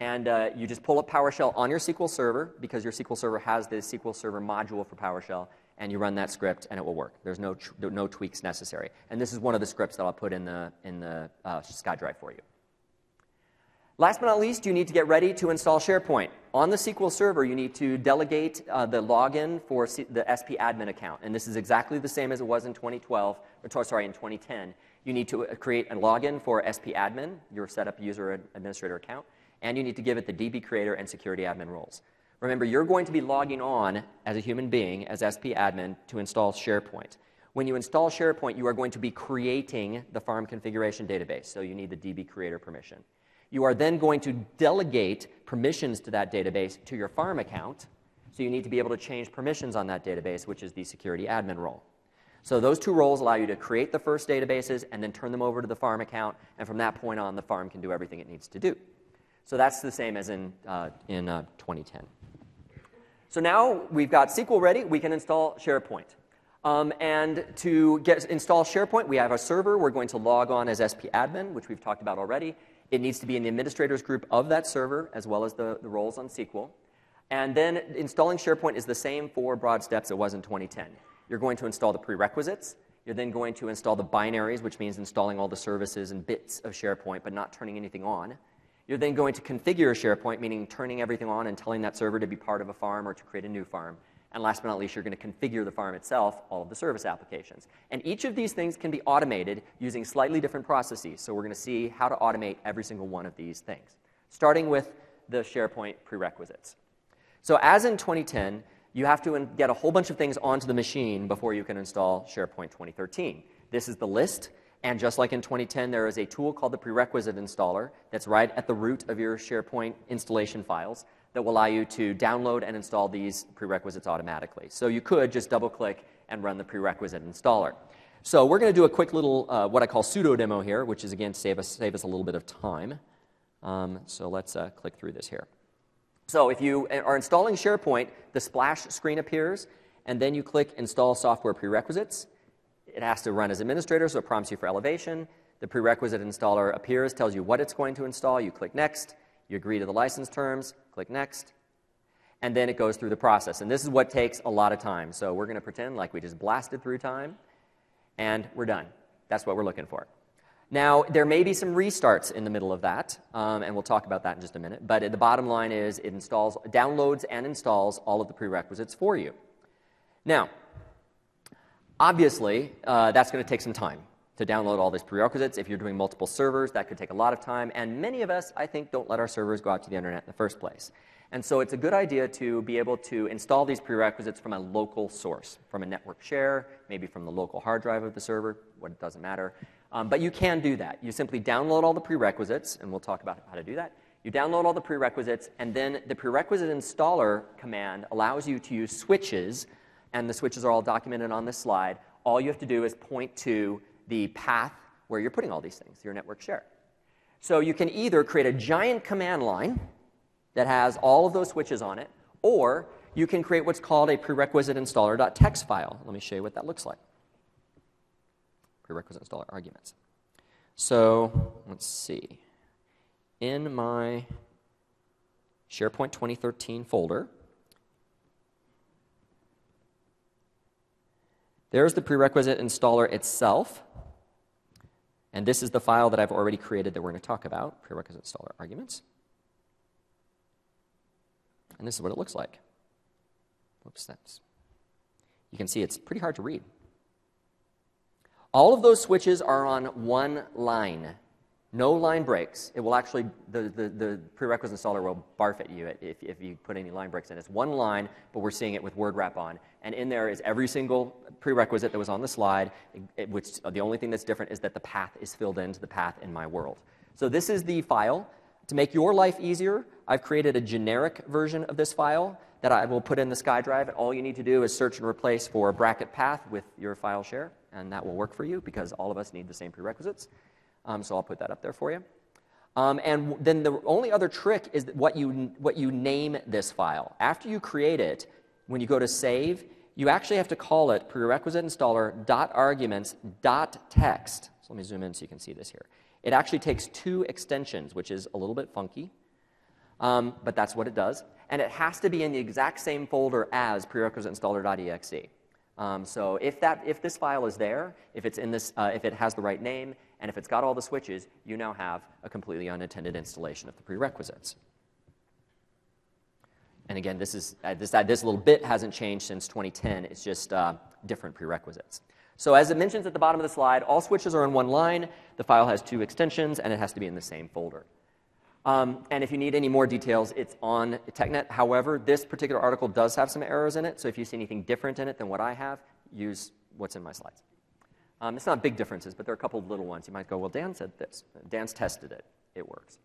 And you just pull up PowerShell on your SQL Server, because your SQL Server has the SQL Server module for PowerShell, and you run that script, and it will work. There's no tweaks necessary. And this is one of the scripts that I'll put in the SkyDrive for you. Last but not least, you need to get ready to install SharePoint. On the SQL Server, you need to delegate the login for the SP admin account. And this is exactly the same as it was in 2012, or sorry, in 2010. You need to create a login for SP admin, your setup user administrator account, and you need to give it the DB creator and security admin roles. Remember, you're going to be logging on as a human being, as SP admin, to install SharePoint. When you install SharePoint, you are going to be creating the farm configuration database, so you need the DB creator permission. You are then going to delegate permissions to that database to your farm account, so you need to be able to change permissions on that database, which is the security admin role. So those two roles allow you to create the first databases and then turn them over to the farm account, and from that point on, the farm can do everything it needs to do. So that's the same as in 2010. So now we've got SQL ready, we can install SharePoint. And to install SharePoint, we have a server. We're going to log on as SP admin, which we've talked about already. It needs to be in the administrators group of that server, as well as the roles on SQL. And then installing SharePoint is the same 4 broad steps it was in 2010. You're going to install the prerequisites. You're then going to install the binaries, which means installing all the services and bits of SharePoint, but not turning anything on. You're then going to configure SharePoint, meaning turning everything on and telling that server to be part of a farm or to create a new farm. And last but not least, you're going to configure the farm itself, all of the service applications. And each of these things can be automated using slightly different processes. So we're going to see how to automate every single one of these things, starting with the SharePoint prerequisites. So as in 2010, you have to get a whole bunch of things onto the machine before you can install SharePoint 2013. This is the list. And just like in 2010, there is a tool called the prerequisite installer that's right at the root of your SharePoint installation files that will allow you to download and install these prerequisites automatically. So you could just double-click and run the prerequisite installer. So we're going to do a quick little what I call pseudo demo here, which is, again, save us a little bit of time. So let's click through this here. So if you are installing SharePoint, the splash screen appears, and then you click Install Software Prerequisites. It has to run as administrator, so it prompts you for elevation. The prerequisite installer appears, tells you what it's going to install. You click Next. You agree to the license terms. Click Next. And then it goes through the process. And this is what takes a lot of time. So we're going to pretend like we just blasted through time, and we're done. That's what we're looking for. Now, there may be some restarts in the middle of that, and we'll talk about that in just a minute. But the bottom line is it downloads and installs all of the prerequisites for you. Now, obviously, that's going to take some time to download all these prerequisites. If you're doing multiple servers, that could take a lot of time. And many of us, I think, don't let our servers go out to the internet in the first place. And so it's a good idea to be able to install these prerequisites from a local source, from a network share, maybe from the local hard drive of the server. It doesn't matter. But you can do that. You simply download all the prerequisites, and we'll talk about how to do that. You download all the prerequisites, and then the prerequisite installer command allows you to use switches, and the switches are all documented on this slide. All you have to do is point to the path where you're putting all these things, your network share. So you can either create a giant command line that has all of those switches on it, or you can create what's called a prerequisite installer.txt file. Let me show you what that looks like. Prerequisite installer arguments. So let's see. In my SharePoint 2013 folder, there's the prerequisite installer itself. And this is the file that I've already created that we're going to talk about, prerequisite installer arguments. And this is what it looks like. Whoops, you can see it's pretty hard to read. All of those switches are on one line. No line breaks. It will actually, the prerequisite installer will barf at you if you put any line breaks in. It's one line, but we're seeing it with word wrap on. And in there is every single prerequisite that was on the slide, which the only thing that's different is that the path is filled into the path in my world. So this is the file. To make your life easier, I've created a generic version of this file that I will put in the SkyDrive. All you need to do is search and replace for bracket path with your file share, and that will work for you because all of us need the same prerequisites. So I'll put that up there for you. And then the only other trick is what you name this file. After you create it, when you go to save, you actually have to call it prerequisite installer.arguments.txt. So let me zoom in so you can see this here. It actually takes two extensions, which is a little bit funky, but that's what it does. And it has to be in the exact same folder as prerequisite installer.exe. So if this file is there, if it's in this, if it has the right name, and if it's got all the switches, you now have a completely unattended installation of the prerequisites. And again, this little bit hasn't changed since 2010. It's just different prerequisites. So as it mentions at the bottom of the slide, all switches are in one line. The file has two extensions, and it has to be in the same folder. And if you need any more details, it's on TechNet. However, this particular article does have some errors in it, so if you see anything different in it than what I have, use what's in my slides. It's not big differences, but there are a couple of little ones. You might go, well, Dan said this. Dan's tested it. It works.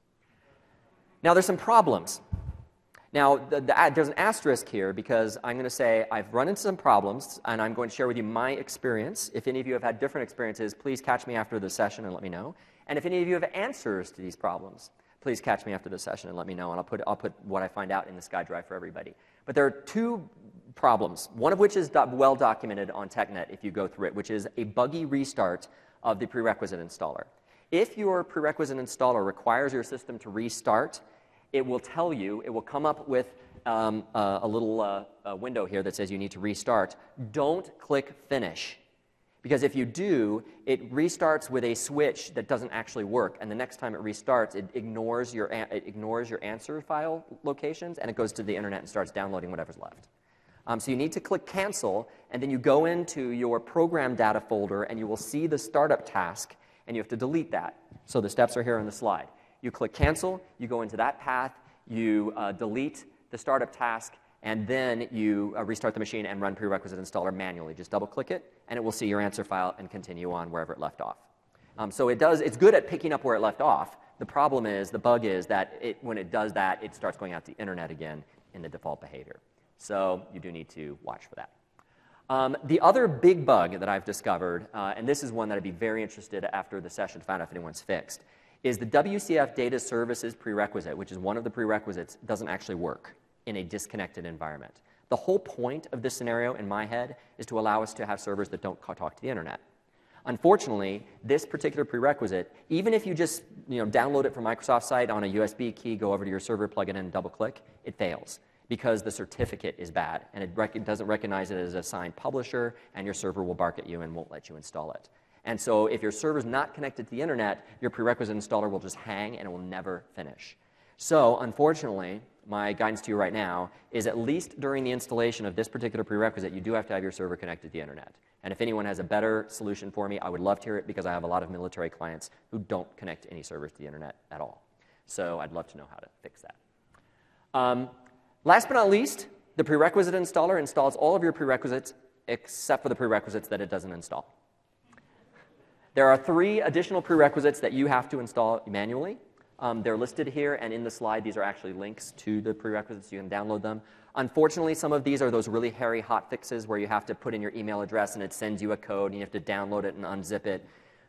Now, there's some problems. Now, there's an asterisk here because I'm going to say I've run into some problems, and I'm going to share with you my experience. If any of you have had different experiences, please catch me after the session and let me know. And if any of you have answers to these problems, please catch me after the session and let me know, and I'll put what I find out in the SkyDrive for everybody. But there are two problems, one of which is well documented on TechNet if you go through it, which is a buggy restart of the prerequisite installer. If your prerequisite installer requires your system to restart, it will tell you, it will come up with a little window here that says you need to restart. Don't click Finish. Because if you do, it restarts with a switch that doesn't actually work, and the next time it restarts, it ignores your answer file locations, and it goes to the internet and starts downloading whatever's left. So you need to click Cancel, and then you go into your program data folder, and you will see the startup task, and you have to delete that. So the steps are here on the slide. You click Cancel, you go into that path, you delete the startup task, and then you restart the machine and run prerequisite installer manually. Just double-click it, and it will see your answer file and continue on wherever it left off. So it's good at picking up where it left off. The problem is, the bug is that when it does that, it starts going out to the internet again in the default behavior. So you do need to watch for that. The other big bug that I've discovered, and this is one that I'd be very interested after the session to find out if anyone's fixed, is the WCF data services prerequisite, which is one of the prerequisites, doesn't actually work in a disconnected environment. The whole point of this scenario, in my head, is to allow us to have servers that don't talk to the internet. Unfortunately, this particular prerequisite, even if you just download it from Microsoft's site on a USB key, go over to your server, plug it in, and double-click, it fails because the certificate is bad, and it doesn't recognize it as a signed publisher, and your server will bark at you and won't let you install it. And so if your server's not connected to the internet, your prerequisite installer will just hang, and it will never finish. So, unfortunately, my guidance to you right now is at least during the installation of this particular prerequisite, you do have to have your server connected to the internet. And if anyone has a better solution for me, I would love to hear it because I have a lot of military clients who don't connect any servers to the internet at all. So I'd love to know how to fix that. Last but not least, the prerequisite installer installs all of your prerequisites except for the prerequisites that it doesn't install. There are 3 additional prerequisites that you have to install manually. They're listed here, and in the slide, these are actually links to the prerequisites. You can download them. Unfortunately, some of these are those really hairy hot fixes where you have to put in your email address, and it sends you a code, and you have to download it and unzip it.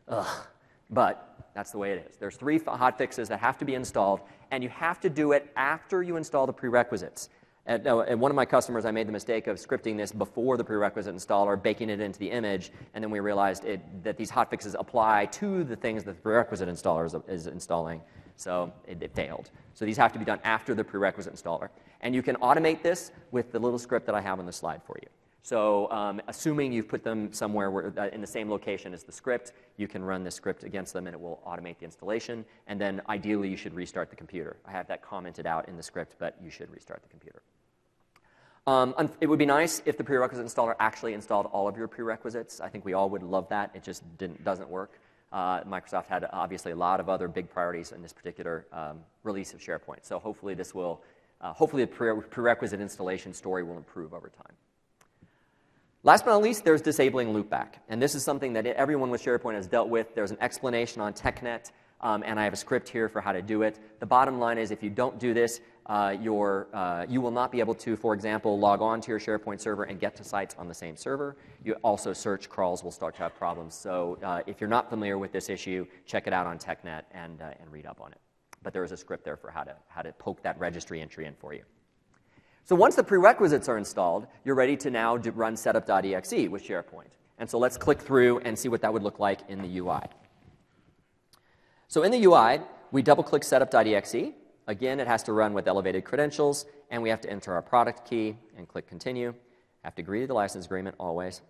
Ugh. But that's the way it is. There's 3 hot fixes that have to be installed, and you have to do it after you install the prerequisites. At one of my customers, I made the mistake of scripting this before the prerequisite installer, baking it into the image, and then we realized that these hotfixes apply to the things that the prerequisite installer is installing, so it failed. So these have to be done after the prerequisite installer. And you can automate this with the little script that I have on the slide for you. So assuming you've put them somewhere in the same location as the script, you can run this script against them and it will automate the installation. And then ideally, you should restart the computer. I have that commented out in the script, but you should restart the computer. It would be nice if the prerequisite installer actually installed all of your prerequisites. I think we all would love that. It just doesn't work. Microsoft had obviously a lot of other big priorities in this particular release of SharePoint. So hopefully this will, hopefully the prerequisite installation story will improve over time. Last but not least, there's disabling loopback. And this is something that everyone with SharePoint has dealt with. There's an explanation on TechNet, and I have a script here for how to do it. The bottom line is if you don't do this, you will not be able to, for example, log on to your SharePoint server and get to sites on the same server. You also search crawls will start to have problems. So if you're not familiar with this issue, check it out on TechNet and read up on it. But there is a script there for how to poke that registry entry in for you. So once the prerequisites are installed, you're ready to now run setup.exe with SharePoint. And so let's click through and see what that would look like in the UI. So in the UI, we double-click setup.exe. Again, it has to run with elevated credentials, and we have to enter our product key and click Continue. Have to agree to the license agreement always.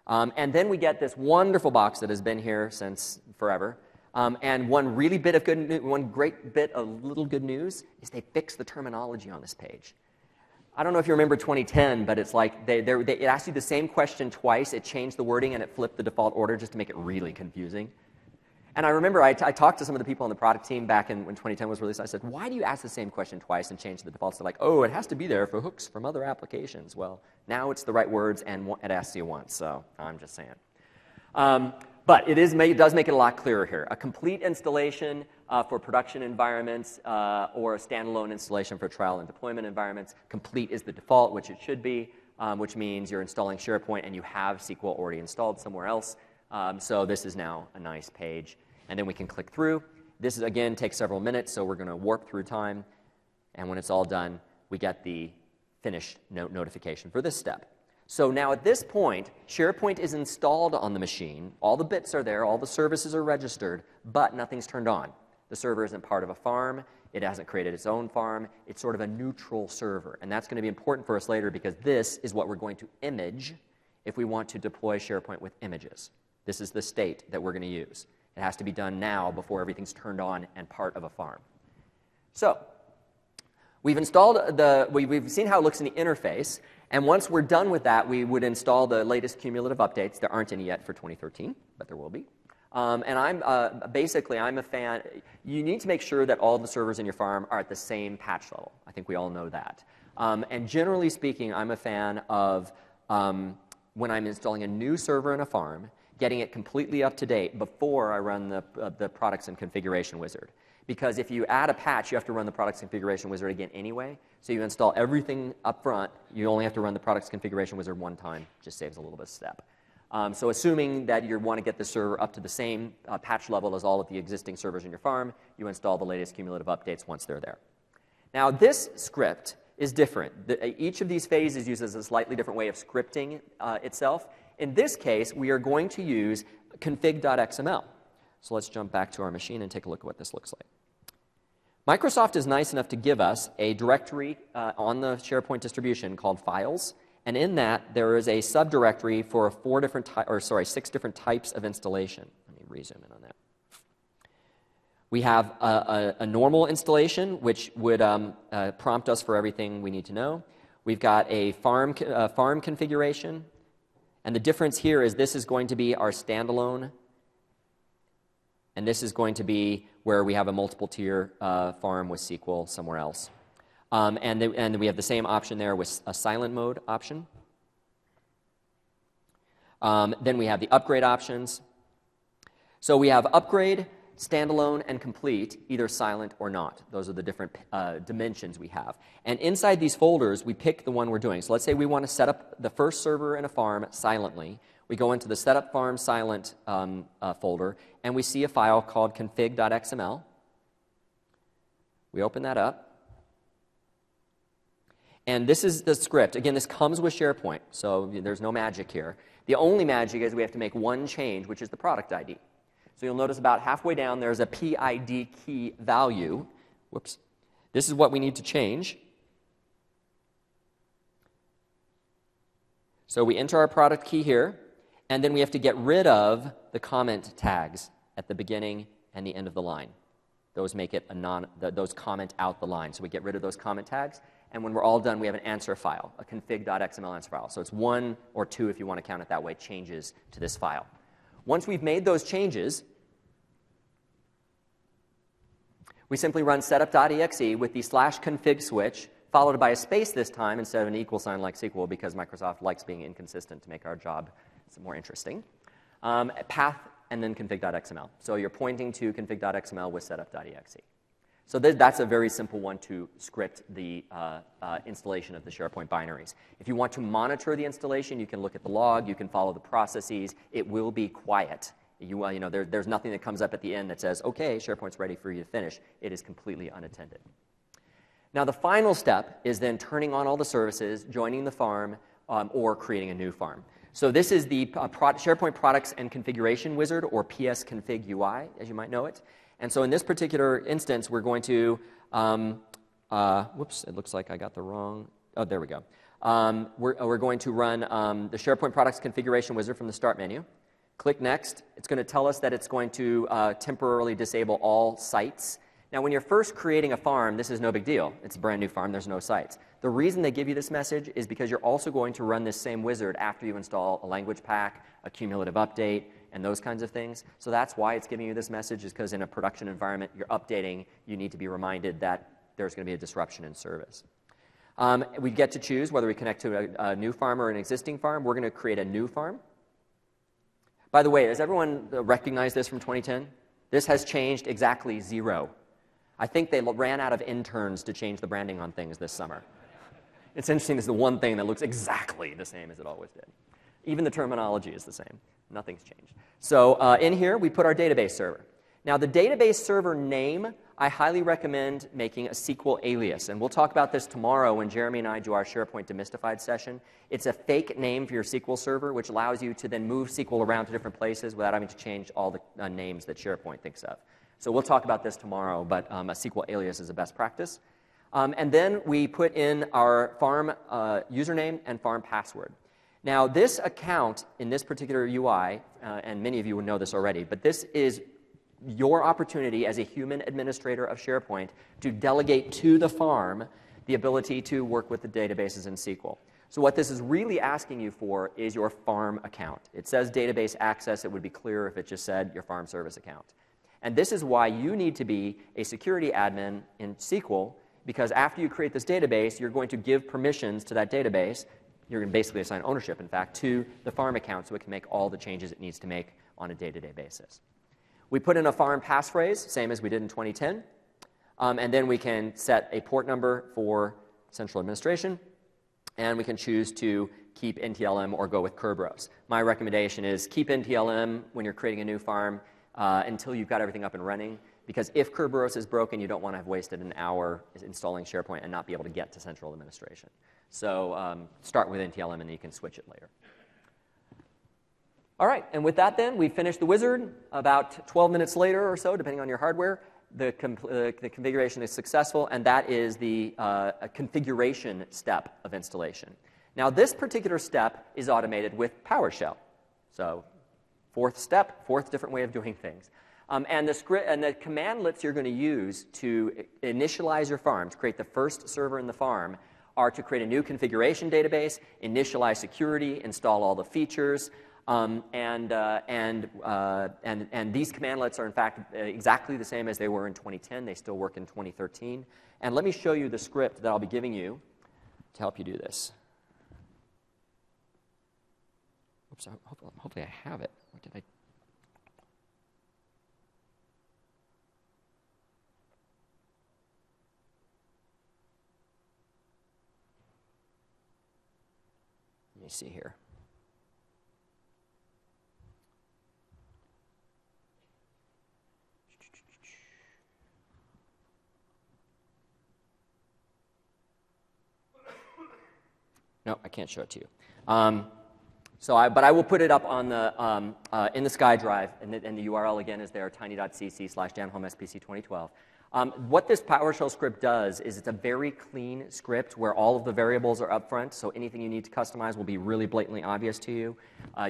And then we get this wonderful box that has been here since forever. And one really bit of one great bit of little good news is they fixed the terminology on this page. I don't know if you remember 2010, but it's like it asked you the same question twice. It changed the wording and it flipped the default order just to make it really confusing. And I remember I talked to some of the people on the product team back when 2010 was released. I said, why do you ask the same question twice and change the defaults? They're like, oh, it has to be there for hooks from other applications. Well, now it's the right words and it asks you once, so I'm just saying. But it does make it a lot clearer here. A complete installation for production environments or a standalone installation for trial and deployment environments. Complete is the default, which it should be, which means you're installing SharePoint and you have SQL already installed somewhere else. So this is now a nice page. And then we can click through. This, again, takes several minutes, so we're going to warp through time. And when it's all done, we get the finished notification for this step. So now at this point, SharePoint is installed on the machine. All the bits are there. All the services are registered, but nothing's turned on. The server isn't part of a farm. It hasn't created its own farm. It's sort of a neutral server. And that's going to be important for us later because this is what we're going to image if we want to deploy SharePoint with images. This is the state that we're going to use. It has to be done now before everything's turned on and part of a farm. So we've installed we've seen how it looks in the interface. And once we're done with that, we would install the latest cumulative updates. There aren't any yet for 2013, but there will be. And I'm a fan. You need to make sure that all the servers in your farm are at the same patch level. I think we all know that. And generally speaking, I'm a fan of when I'm installing a new server in a farm, getting it completely up to date before I run the products and configuration wizard. Because if you add a patch, you have to run the products configuration wizard again anyway. So you install everything up front. You only have to run the products configuration wizard one time. Just saves a little bit of step. So assuming that you want to get the server up to the same patch level as all of the existing servers in your farm, you install the latest cumulative updates once they're there. Now this script is different. Each of these phases uses a slightly different way of scripting itself. In this case, we are going to use config.xml. So let's jump back to our machine and take a look at what this looks like. Microsoft is nice enough to give us a directory on the SharePoint distribution called Files. And in that, there is a subdirectory for 6 different types of installation. Let me re-zoom in on that. We have a normal installation, which would prompt us for everything we need to know. We've got a farm configuration. And the difference here is this is going to be our standalone. And this is going to be where we have a multiple-tier farm with SQL somewhere else. And we have the same option there with a silent mode option. Then we have the upgrade options. So we have upgrade, standalone, and complete, either silent or not. Those are the different dimensions we have. And inside these folders, we pick the one we're doing. So let's say we want to set up the first server in a farm silently. We go into the Setup Farm Silent folder, and we see a file called config.xml. We open that up. And this is the script. Again, this comes with SharePoint, so there's no magic here. The only magic is we have to make one change, which is the product ID. So you'll notice about halfway down there's a PID key value. Whoops. This is what we need to change. So we enter our product key here, and then we have to get rid of the comment tags at the beginning and the end of the line. Those make it those comment out the line. So we get rid of those comment tags, and when we're all done, we have an answer file, a config.xml answer file. So it's 1 or 2, if you want to count it that way, changes to this file. Once we've made those changes, we simply run setup.exe with the /config switch, followed by a space this time instead of an equal sign like SQL, because Microsoft likes being inconsistent to make our job more interesting. Path and then config.xml. So you're pointing to config.xml with setup.exe. So that's a very simple one to script the installation of the SharePoint binaries. If you want to monitor the installation, you can look at the log, you can follow the processes. It will be quiet. There's nothing that comes up at the end that says, OK, SharePoint's ready for you to finish. It is completely unattended. Now, the final step is then turning on all the services, joining the farm, or creating a new farm. So this is the SharePoint Products and Configuration Wizard, or PS-config UI, as you might know it. And so in this particular instance, we're going to, whoops, it looks like I got the wrong, oh, there we go. We're going to run the SharePoint Products Configuration Wizard from the Start menu. Click Next. It's going to tell us that it's going to temporarily disable all sites. Now, when you're first creating a farm, this is no big deal. It's a brand new farm. There's no sites. The reason they give you this message is because you're also going to run this same wizard after you install a language pack, a cumulative update, and those kinds of things. So that's why it's giving you this message, is because in a production environment you're updating, you need to be reminded that there's going to be a disruption in service. We get to choose whether we connect to a new farm or an existing farm. We're going to create a new farm. By the way, does everyone recognize this from 2010? This has changed exactly 0. I think they ran out of interns to change the branding on things this summer. It's interesting, this is the one thing that looks exactly the same as it always did. Even the terminology is the same. Nothing's changed. So in here, we put our database server. Now, the database server name, I highly recommend making a SQL alias. And we'll talk about this tomorrow when Jeremy and I do our SharePoint Demystified session. It's a fake name for your SQL server, which allows you to then move SQL around to different places without having to change all the names that SharePoint thinks of. So we'll talk about this tomorrow, but a SQL alias is a best practice. And then we put in our farm username and farm password. Now, this account in this particular UI, and many of you would know this already, but this is your opportunity as a human administrator of SharePoint to delegate to the farm the ability to work with the databases in SQL. So what this is really asking you for is your farm account. It says database access. It would be clearer if it just said your farm service account. And this is why you need to be a security admin in SQL, because after you create this database, you're going to give permissions to that database. You're going to basically assign ownership, in fact, to the farm account so it can make all the changes it needs to make on a day-to-day basis. We put in a farm passphrase, same as we did in 2010. And then we can set a port number for central administration. And we can choose to keep NTLM or go with Kerberos. My recommendation is keep NTLM when you're creating a new farm until you've got everything up and running. Because if Kerberos is broken, you don't want to have wasted an hour installing SharePoint and not be able to get to central administration. So start with NTLM, and then you can switch it later. All right, and with that then, we finished the wizard. About 12 minutes later or so, depending on your hardware, the configuration is successful, and that is the configuration step of installation. Now, this particular step is automated with PowerShell. So fourth step, fourth different way of doing things. And the script and the commandlets you're going to use to initialize your farm, to create the first server in the farm, are to create a new configuration database, initialize security, install all the features, and these commandlets are, in fact, exactly the same as they were in 2010. They still work in 2013. And let me show you the script that I'll be giving you to help you do this. Oops, hopefully I have it. What did I? Let me see here. No, I can't show it to you. But I will put it up on the, in the SkyDrive, and the URL again is there, tiny.cc/janholmspc2012. What this PowerShell script does is it's a very clean script where all of the variables are up front, so anything you need to customize will be really blatantly obvious to you.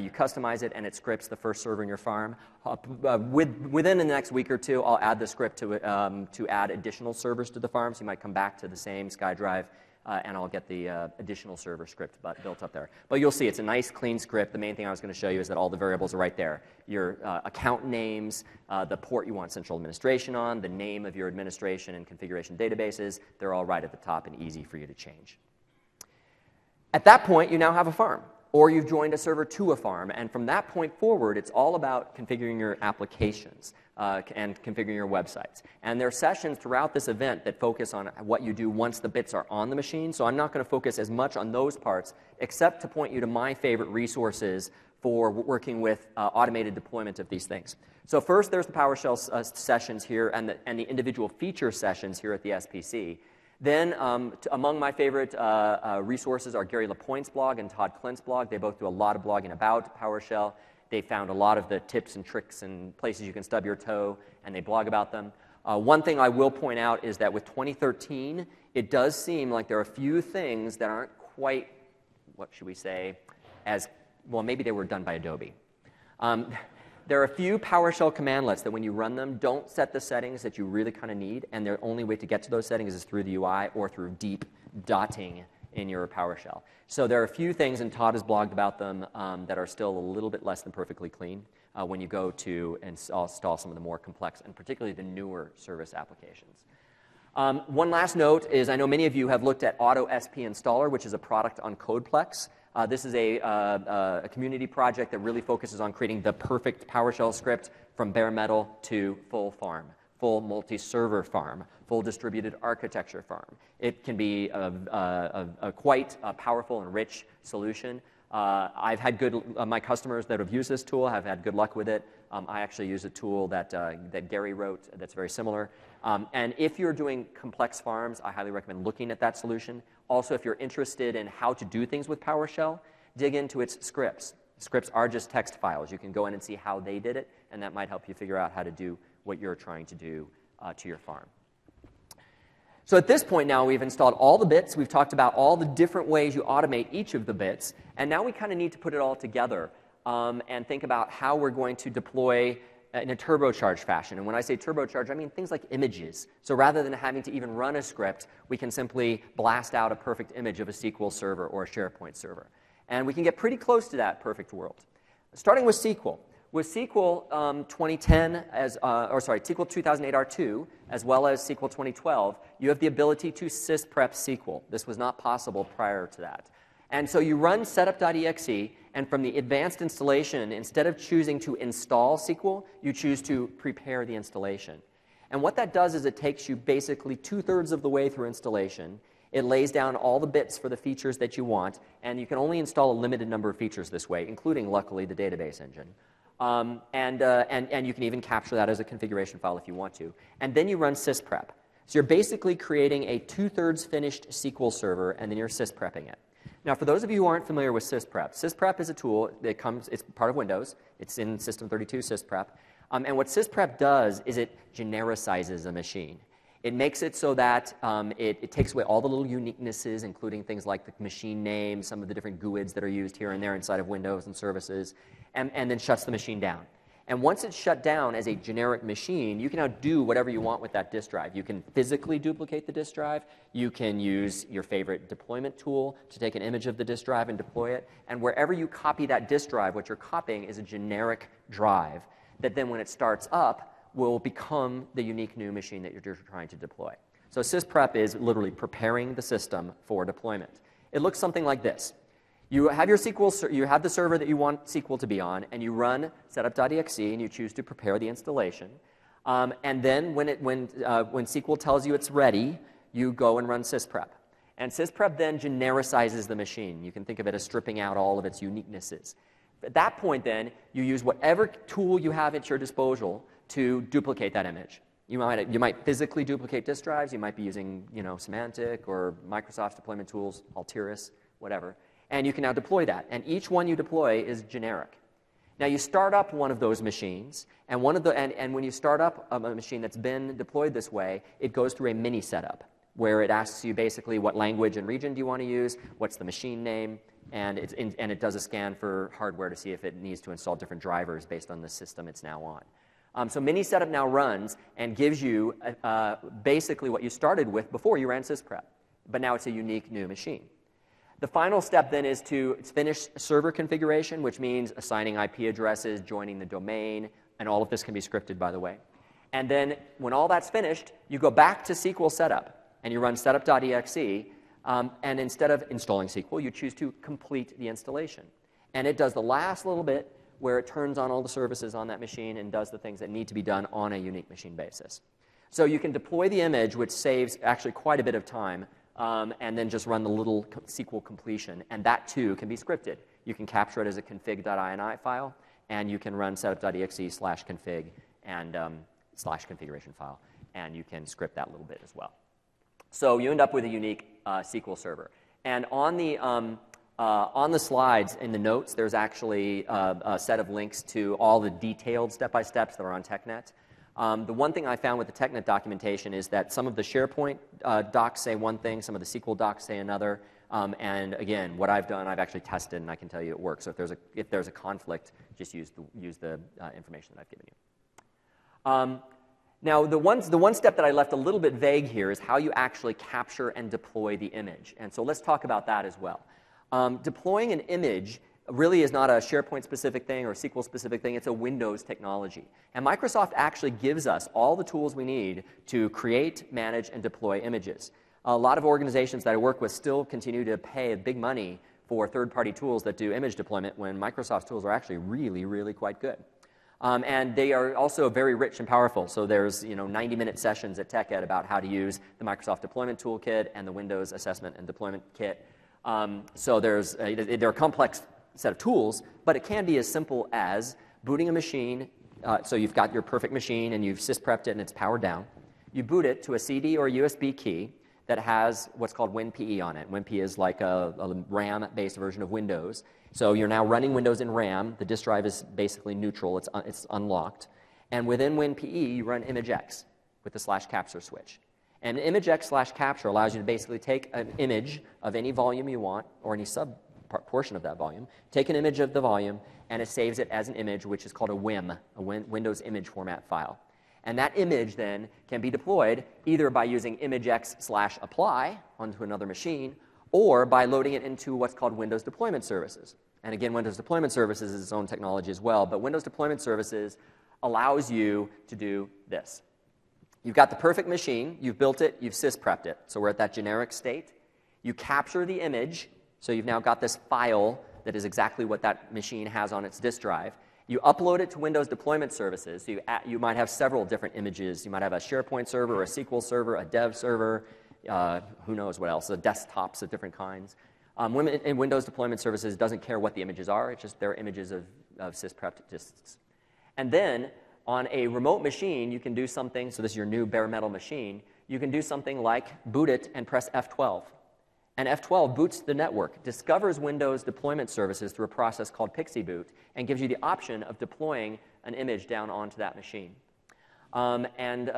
You customize it, and it scripts the first server in your farm. Within the next week or two, I'll add the script to add additional servers to the farm, so you might come back to the same SkyDrive, and I'll get the additional server script built up there. But you'll see it's a nice, clean script. The main thing I was going to show you is that all the variables are right there. Your account names, the port you want central administration on, the name of your administration and configuration databases, they're all right at the top and easy for you to change. At that point, you now have a farm, or you've joined a server to a farm. And from that point forward, it's all about configuring your applications and configuring your websites. And there are sessions throughout this event that focus on what you do once the bits are on the machine. So I'm not going to focus as much on those parts, except to point you to my favorite resources for working with automated deployment of these things. So first, there's the PowerShell sessions here and the individual feature sessions here at the SPC. Then, among my favorite resources are Gary LaPointe's blog and Todd Clint's blog. They both do a lot of blogging about PowerShell. They found a lot of the tips and tricks and places you can stub your toe, and they blog about them. One thing I will point out is that with 2013, it does seem like there are a few things that aren't quite, what should we say, as, well, maybe they were done by Adobe. There are a few PowerShell commandlets that when you run them, don't set the settings that you really kind of need, and the only way to get to those settings is through the UI or through deep dotting in your PowerShell. So there are a few things, and Todd has blogged about them, that are still a little bit less than perfectly clean when you go to install some of the more complex and particularly the newer service applications. One last note is I know many of you have looked at Auto SP Installer, which is a product on CodePlex. This is a community project that really focuses on creating the perfect PowerShell script from bare metal to full farm, full multi-server farm, full distributed architecture farm. It can be a quite powerful and rich solution. I've had my customers that have used this tool have had good luck with it. I actually use a tool that Gary wrote that's very similar. And if you're doing complex farms, I highly recommend looking at that solution. Also, if you're interested in how to do things with PowerShell, dig into its scripts. Scripts are just text files. You can go in and see how they did it, and that might help you figure out how to do what you're trying to do to your farm. So at this point now, we've installed all the bits. We've talked about all the different ways you automate each of the bits. And now we kind of need to put it all together and think about how we're going to deploy in a turbocharged fashion. And when I say turbocharged, I mean things like images. So rather than having to even run a script, we can simply blast out a perfect image of a SQL server or a SharePoint server. And we can get pretty close to that perfect world. Starting with SQL. With SQL 2010, SQL 2008 R2, as well as SQL 2012, you have the ability to sysprep SQL. This was not possible prior to that. And so you run setup.exe, and from the advanced installation, instead of choosing to install SQL, you choose to prepare the installation. And what that does is it takes you basically 2/3 of the way through installation. It lays down all the bits for the features that you want, and you can only install a limited number of features this way, including, luckily, the database engine. And you can even capture that as a configuration file if you want to. And then you run sysprep. So you're basically creating a 2/3 finished SQL server, and then you're sysprepping it. Now, for those of you who aren't familiar with sysprep, sysprep is a tool that it's part of Windows. It's in System32 sysprep. And what sysprep does is it genericizes a machine. It makes it so that it takes away all the little uniquenesses, including things like the machine name, some of the different GUIDs that are used here and there inside of Windows and services, and then shuts the machine down. And once it's shut down as a generic machine, you can now do whatever you want with that disk drive. You can physically duplicate the disk drive. You can use your favorite deployment tool to take an image of the disk drive and deploy it. And wherever you copy that disk drive, what you're copying is a generic drive that then when it starts up will become the unique new machine that you're trying to deploy. So sysprep is literally preparing the system for deployment. It looks something like this. You have your you have the server that you want SQL to be on, and you run setup.exe, and you choose to prepare the installation. And then when SQL tells you it's ready, you go and run sysprep. And sysprep then genericizes the machine. You can think of it as stripping out all of its uniquenesses. At that point, then, you use whatever tool you have at your disposal to duplicate that image. You might physically duplicate disk drives. You might be using Symantec or Microsoft's deployment tools, Altiris, whatever, and you can now deploy that. And each one you deploy is generic. Now you start up one of those machines, and when you start up a machine that's been deployed this way, it goes through a mini setup where it asks you basically what language and region do you want to use, what's the machine name, and it does a scan for hardware to see if it needs to install different drivers based on the system it's now on. So mini setup now runs and gives you basically what you started with before you ran sysprep, but now it's a unique new machine. The final step then is to finish server configuration, which means assigning IP addresses, joining the domain, and all of this can be scripted, by the way. And then when all that's finished, you go back to SQL setup, and you run setup.exe, and instead of installing SQL, you choose to complete the installation. And it does the last little bit where it turns on all the services on that machine and does the things that need to be done on a unique machine basis. So you can deploy the image, which saves actually quite a bit of time, and then just run the little SQL completion. And that, too, can be scripted. You can capture it as a config.ini file, and you can run setup.exe/config and /configuration file, and you can script that little bit as well. So you end up with a unique SQL server. And on the slides in the notes, there's actually a set of links to all the detailed step-by-steps that are on TechNet. The one thing I found with the TechNet documentation is that some of the SharePoint docs say one thing, some of the SQL docs say another. And again, what I've done, I've actually tested, and I can tell you it works. So if there's a conflict, just use the information that I've given you. Now, the one step that I left a little bit vague here is how you actually capture and deploy the image. And so let's talk about that as well. Deploying an image really is not a SharePoint-specific thing or SQL-specific thing. It's a Windows technology. And Microsoft actually gives us all the tools we need to create, manage, and deploy images. A lot of organizations that I work with still continue to pay big money for third-party tools that do image deployment when Microsoft's tools are actually really, really quite good. And they are also very rich and powerful. So there's 90-minute sessions at TechEd about how to use the Microsoft Deployment Toolkit and the Windows Assessment and Deployment Kit. So they're a complex set of tools, but it can be as simple as booting a machine. So you've got your perfect machine, and you've sysprepped it, and it's powered down. You boot it to a CD or a USB key that has what's called WinPE on it. WinPE is like a RAM-based version of Windows. So you're now running Windows in RAM. The disk drive is basically neutral. It's unlocked. And within WinPE, you run ImageX with the /capture switch. And ImageX/capture allows you to basically take an image of any volume you want, or any portion of that volume, take an image of the volume, and it saves it as an image, which is called a WIM, a Windows Image Format file. And that image then can be deployed either by using ImageX/apply onto another machine, or by loading it into what's called Windows Deployment Services. And again, Windows Deployment Services is its own technology as well, but Windows Deployment Services allows you to do this. You've got the perfect machine, you've built it, you've sysprepped it. So we're at that generic state. You capture the image, so you've now got this file that is exactly what that machine has on its disk drive. You upload it to Windows Deployment Services. So you might have several different images. You might have a SharePoint server, or a SQL server, a dev server, who knows what else, desktops of different kinds. In Windows Deployment Services, it doesn't care what the images are. It's just they're images of sysprepped disks. And then on a remote machine, you can do something. So this is your new bare metal machine. You can do something like boot it and press F12. And F12 boots the network, discovers Windows Deployment Services through a process called Pixie Boot, and gives you the option of deploying an image down onto that machine. And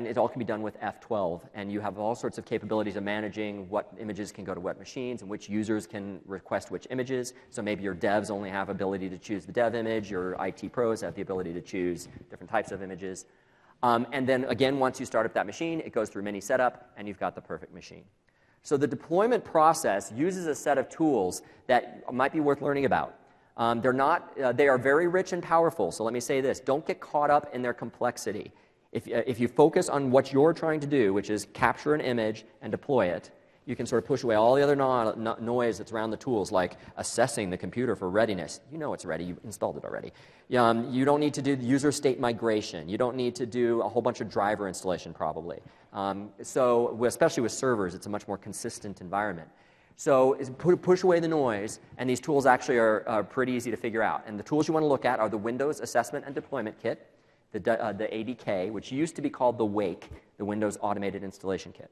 it all can be done with F12. And you have all sorts of capabilities of managing what images can go to what machines and which users can request which images. So maybe your devs only have ability to choose the dev image. Your IT pros have the ability to choose different types of images. And then, again, once you start up that machine, it goes through mini setup, and you've got the perfect machine. So the deployment process uses a set of tools that might be worth learning about. They are very rich and powerful, so let me say this. Don't get caught up in their complexity. If you focus on what you're trying to do, which is capture an image and deploy it, you can sort of push away all the other noise that's around the tools, like assessing the computer for readiness. You know it's ready. You installed it already. You don't need to do user state migration. You don't need to do a whole bunch of driver installation, probably. So especially with servers, it's a much more consistent environment. So push away the noise, and these tools actually are pretty easy to figure out. And the tools you want to look at are the Windows Assessment and Deployment Kit, the ADK, which used to be called the WAKE, the Windows Automated Installation Kit.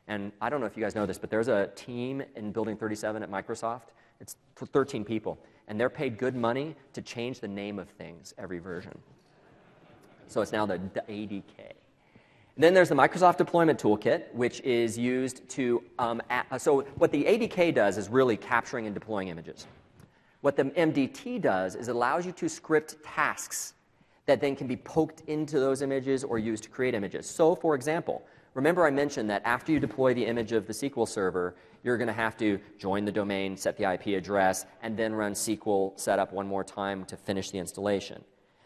And I don't know if you guys know this, but there's a team in Building 37 at Microsoft. It's 13 people, and they're paid good money to change the name of things every version. So it's now the ADK. And then there's the Microsoft Deployment Toolkit, which is used to, so what the ADK does is really capturing and deploying images. What the MDT does is it allows you to script tasks that then can be poked into those images or used to create images. So, for example, remember I mentioned that after you deploy the image of the SQL server, you're going to have to join the domain, set the IP address, and then run SQL setup one more time to finish the installation.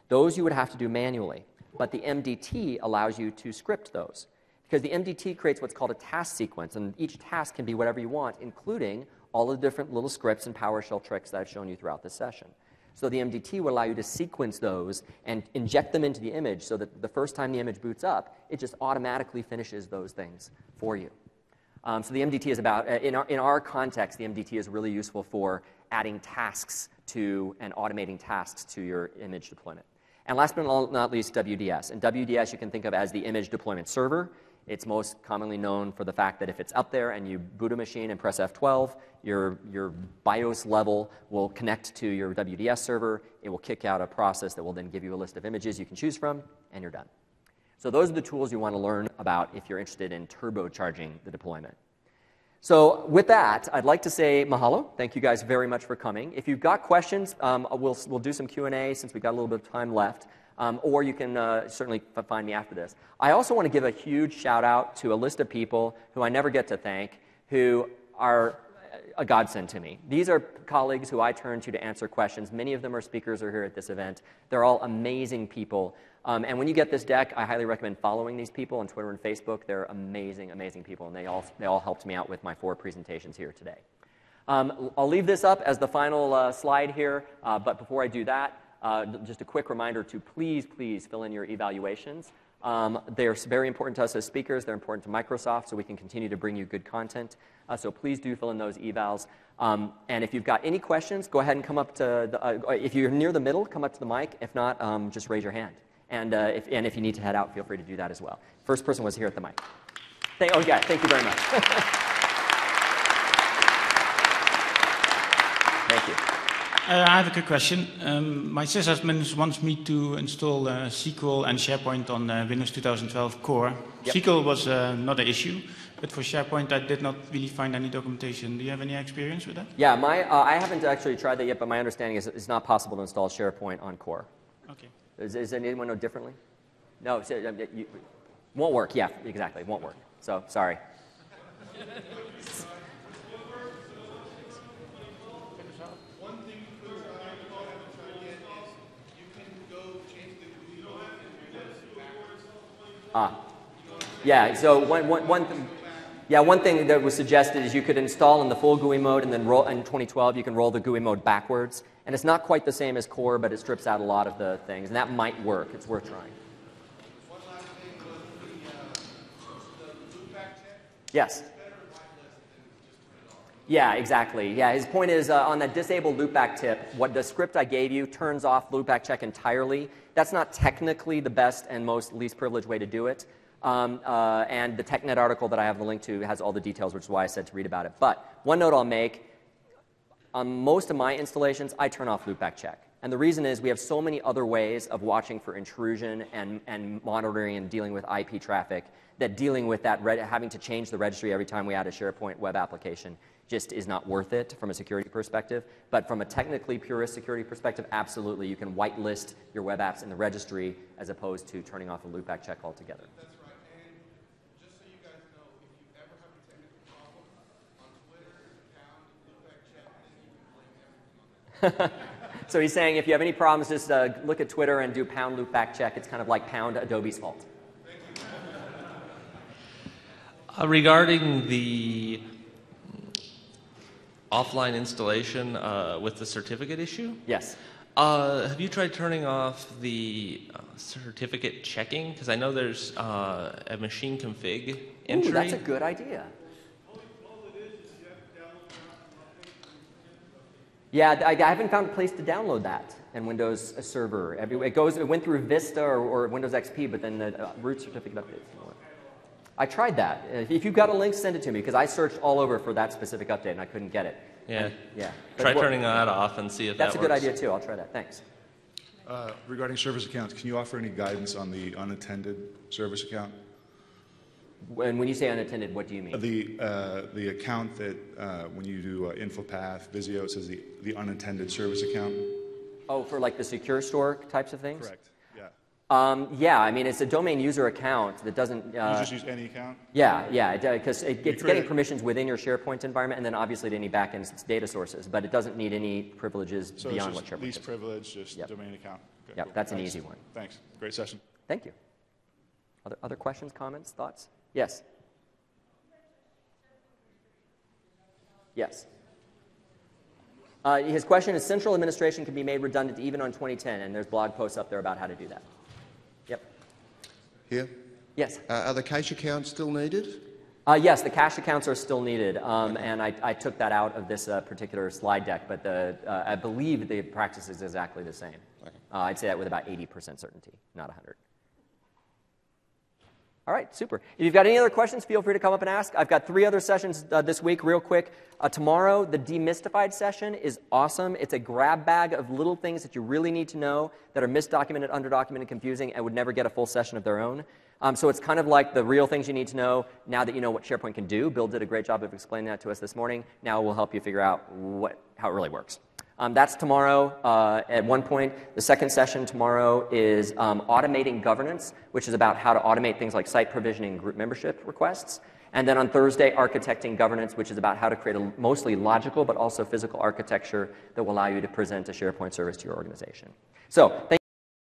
Those you would have to do manually. But the MDT allows you to script those. Because the MDT creates what's called a task sequence, and each task can be whatever you want, including all the different little scripts and PowerShell tricks that I've shown you throughout this session. So the MDT will allow you to sequence those and inject them into the image so that the first time the image boots up, it just automatically finishes those things for you. So the MDT is about, in our context, the MDT is really useful for adding tasks to and automating tasks to your image deployment. And last but not least, WDS. And WDS you can think of as the image deployment server. It's most commonly known for the fact that if it's up there and you boot a machine and press F12, your BIOS level will connect to your WDS server. It will kick out a process that will then give you a list of images you can choose from, and you're done. So those are the tools you want to learn about if you're interested in turbocharging the deployment. So with that, I'd like to say mahalo. Thank you guys very much for coming. If you've got questions, we'll do some Q&A since we've got a little bit of time left. Or you can certainly find me after this. I also want to give a huge shout out to a list of people who I never get to thank, who are a godsend to me. These are colleagues who I turn to answer questions. Many of them are speakers or here at this event. They're all amazing people. And when you get this deck, I highly recommend following these people on Twitter and Facebook. They're amazing, amazing people, and they all helped me out with my 4 presentations here today. I'll leave this up as the final slide here, but before I do that, just a quick reminder to please fill in your evaluations. They're very important to us as speakers. They're important to Microsoft, so we can continue to bring you good content. So please do fill in those evals. And if you've got any questions, go ahead and come up to the, if you're near the middle, come up to the mic. If not, just raise your hand. And if you need to head out, feel free to do that as well. First person was here at the mic. Oh, yeah, thank you very much. Thank you. I have a quick question. My sysadmin wants me to install SQL and SharePoint on Windows 2012 Core. Yep. SQL was not an issue, but for SharePoint I did not really find any documentation. Do you have any experience with that? Yeah, I haven't actually tried that yet, but my understanding is it's not possible to install SharePoint on Core. Okay. Does anyone know differently? No, won't work. Yeah, exactly, it won't work. So, sorry. Yeah, so one thing that was suggested is you could install in the full GUI mode and then roll, in 2012 you can roll the GUI mode backwards. And it's not quite the same as Core, but it strips out a lot of the things. And that might work. It's worth trying. One last thing was the loopback check. Yes. It's better to whitelist than just turn it off. Yeah, exactly. Yeah, his point is on that disable loopback tip, what the script I gave you turns off loopback check entirely. That's not technically the best and most least privileged way to do it. And the TechNet article that I have the link to has all the details, which is why I said to read about it. But one note I'll make, on most of my installations, I turn off loopback check. And the reason is we have so many other ways of watching for intrusion and monitoring and dealing with IP traffic that dealing with that, having to change the registry every time we add a SharePoint web application just is not worth it from a security perspective. But from a technically purist security perspective, absolutely, you can whitelist your web apps in the registry as opposed to turning off a loopback check altogether. That's right. And just so you guys know, if you ever have a technical problem, on Twitter, pound loopback check, and you can blame everything on that. So he's saying if you have any problems, just look at Twitter and do pound loopback check. It's kind of like pound Adobe's fault. Regarding the offline installation with the certificate issue? Yes. Have you tried turning off the certificate checking? Because I know there's a machine config entry. Ooh, that's a good idea. Yeah, I haven't found a place to download that in Windows Server. It went through Vista or Windows XP, but then the root certificate updates. I tried that. If you've got a link, send it to me, because I searched all over for that specific update and I couldn't get it. Yeah. Yeah. Try turning that off and see if that works. That's a good idea too. I'll try that. Thanks. Regarding service accounts, can you offer any guidance on the unattended service account? And when you say unattended, what do you mean? The account that when you do InfoPath, Visio, it says the unattended service account. Oh, for like the secure store types of things? Correct. Yeah. Yeah, I mean, it's a domain user account that doesn't... you just use any account? Yeah, because it's getting permissions within your SharePoint environment and then obviously to any backend data sources, but it doesn't need any privileges So beyond it's what just SharePoint least is. privilege, just domain account. Okay, Yep, cool. that's an Thanks. easy one. Thanks. Great session. Thank you. Other questions, comments, thoughts? Yes. Yes. His question is, central administration can be made redundant even on 2010, and there's blog posts up there about how to do that. Yep. Here? Yes. Are the cache accounts still needed? Yes, the cache accounts are still needed, and I took that out of this particular slide deck, but I believe the practice is exactly the same. Okay. I'd say that with about 80% certainty, not 100. All right, super. If you've got any other questions, feel free to come up and ask. I've got 3 other sessions this week, real quick. Tomorrow, the Demystified session is awesome. It's a grab bag of little things that you really need to know that are misdocumented, underdocumented, confusing, and would never get a full session of their own. So it's kind of like the real things you need to know now that you know what SharePoint can do. Bill did a great job of explaining that to us this morning. Now we'll help you figure out how it really works. That's tomorrow at one point. The second session tomorrow is automating governance, which is about how to automate things like site provisioning and group membership requests. And then on Thursday, architecting governance, which is about how to create a mostly logical but also physical architecture that will allow you to present a SharePoint service to your organization. So thank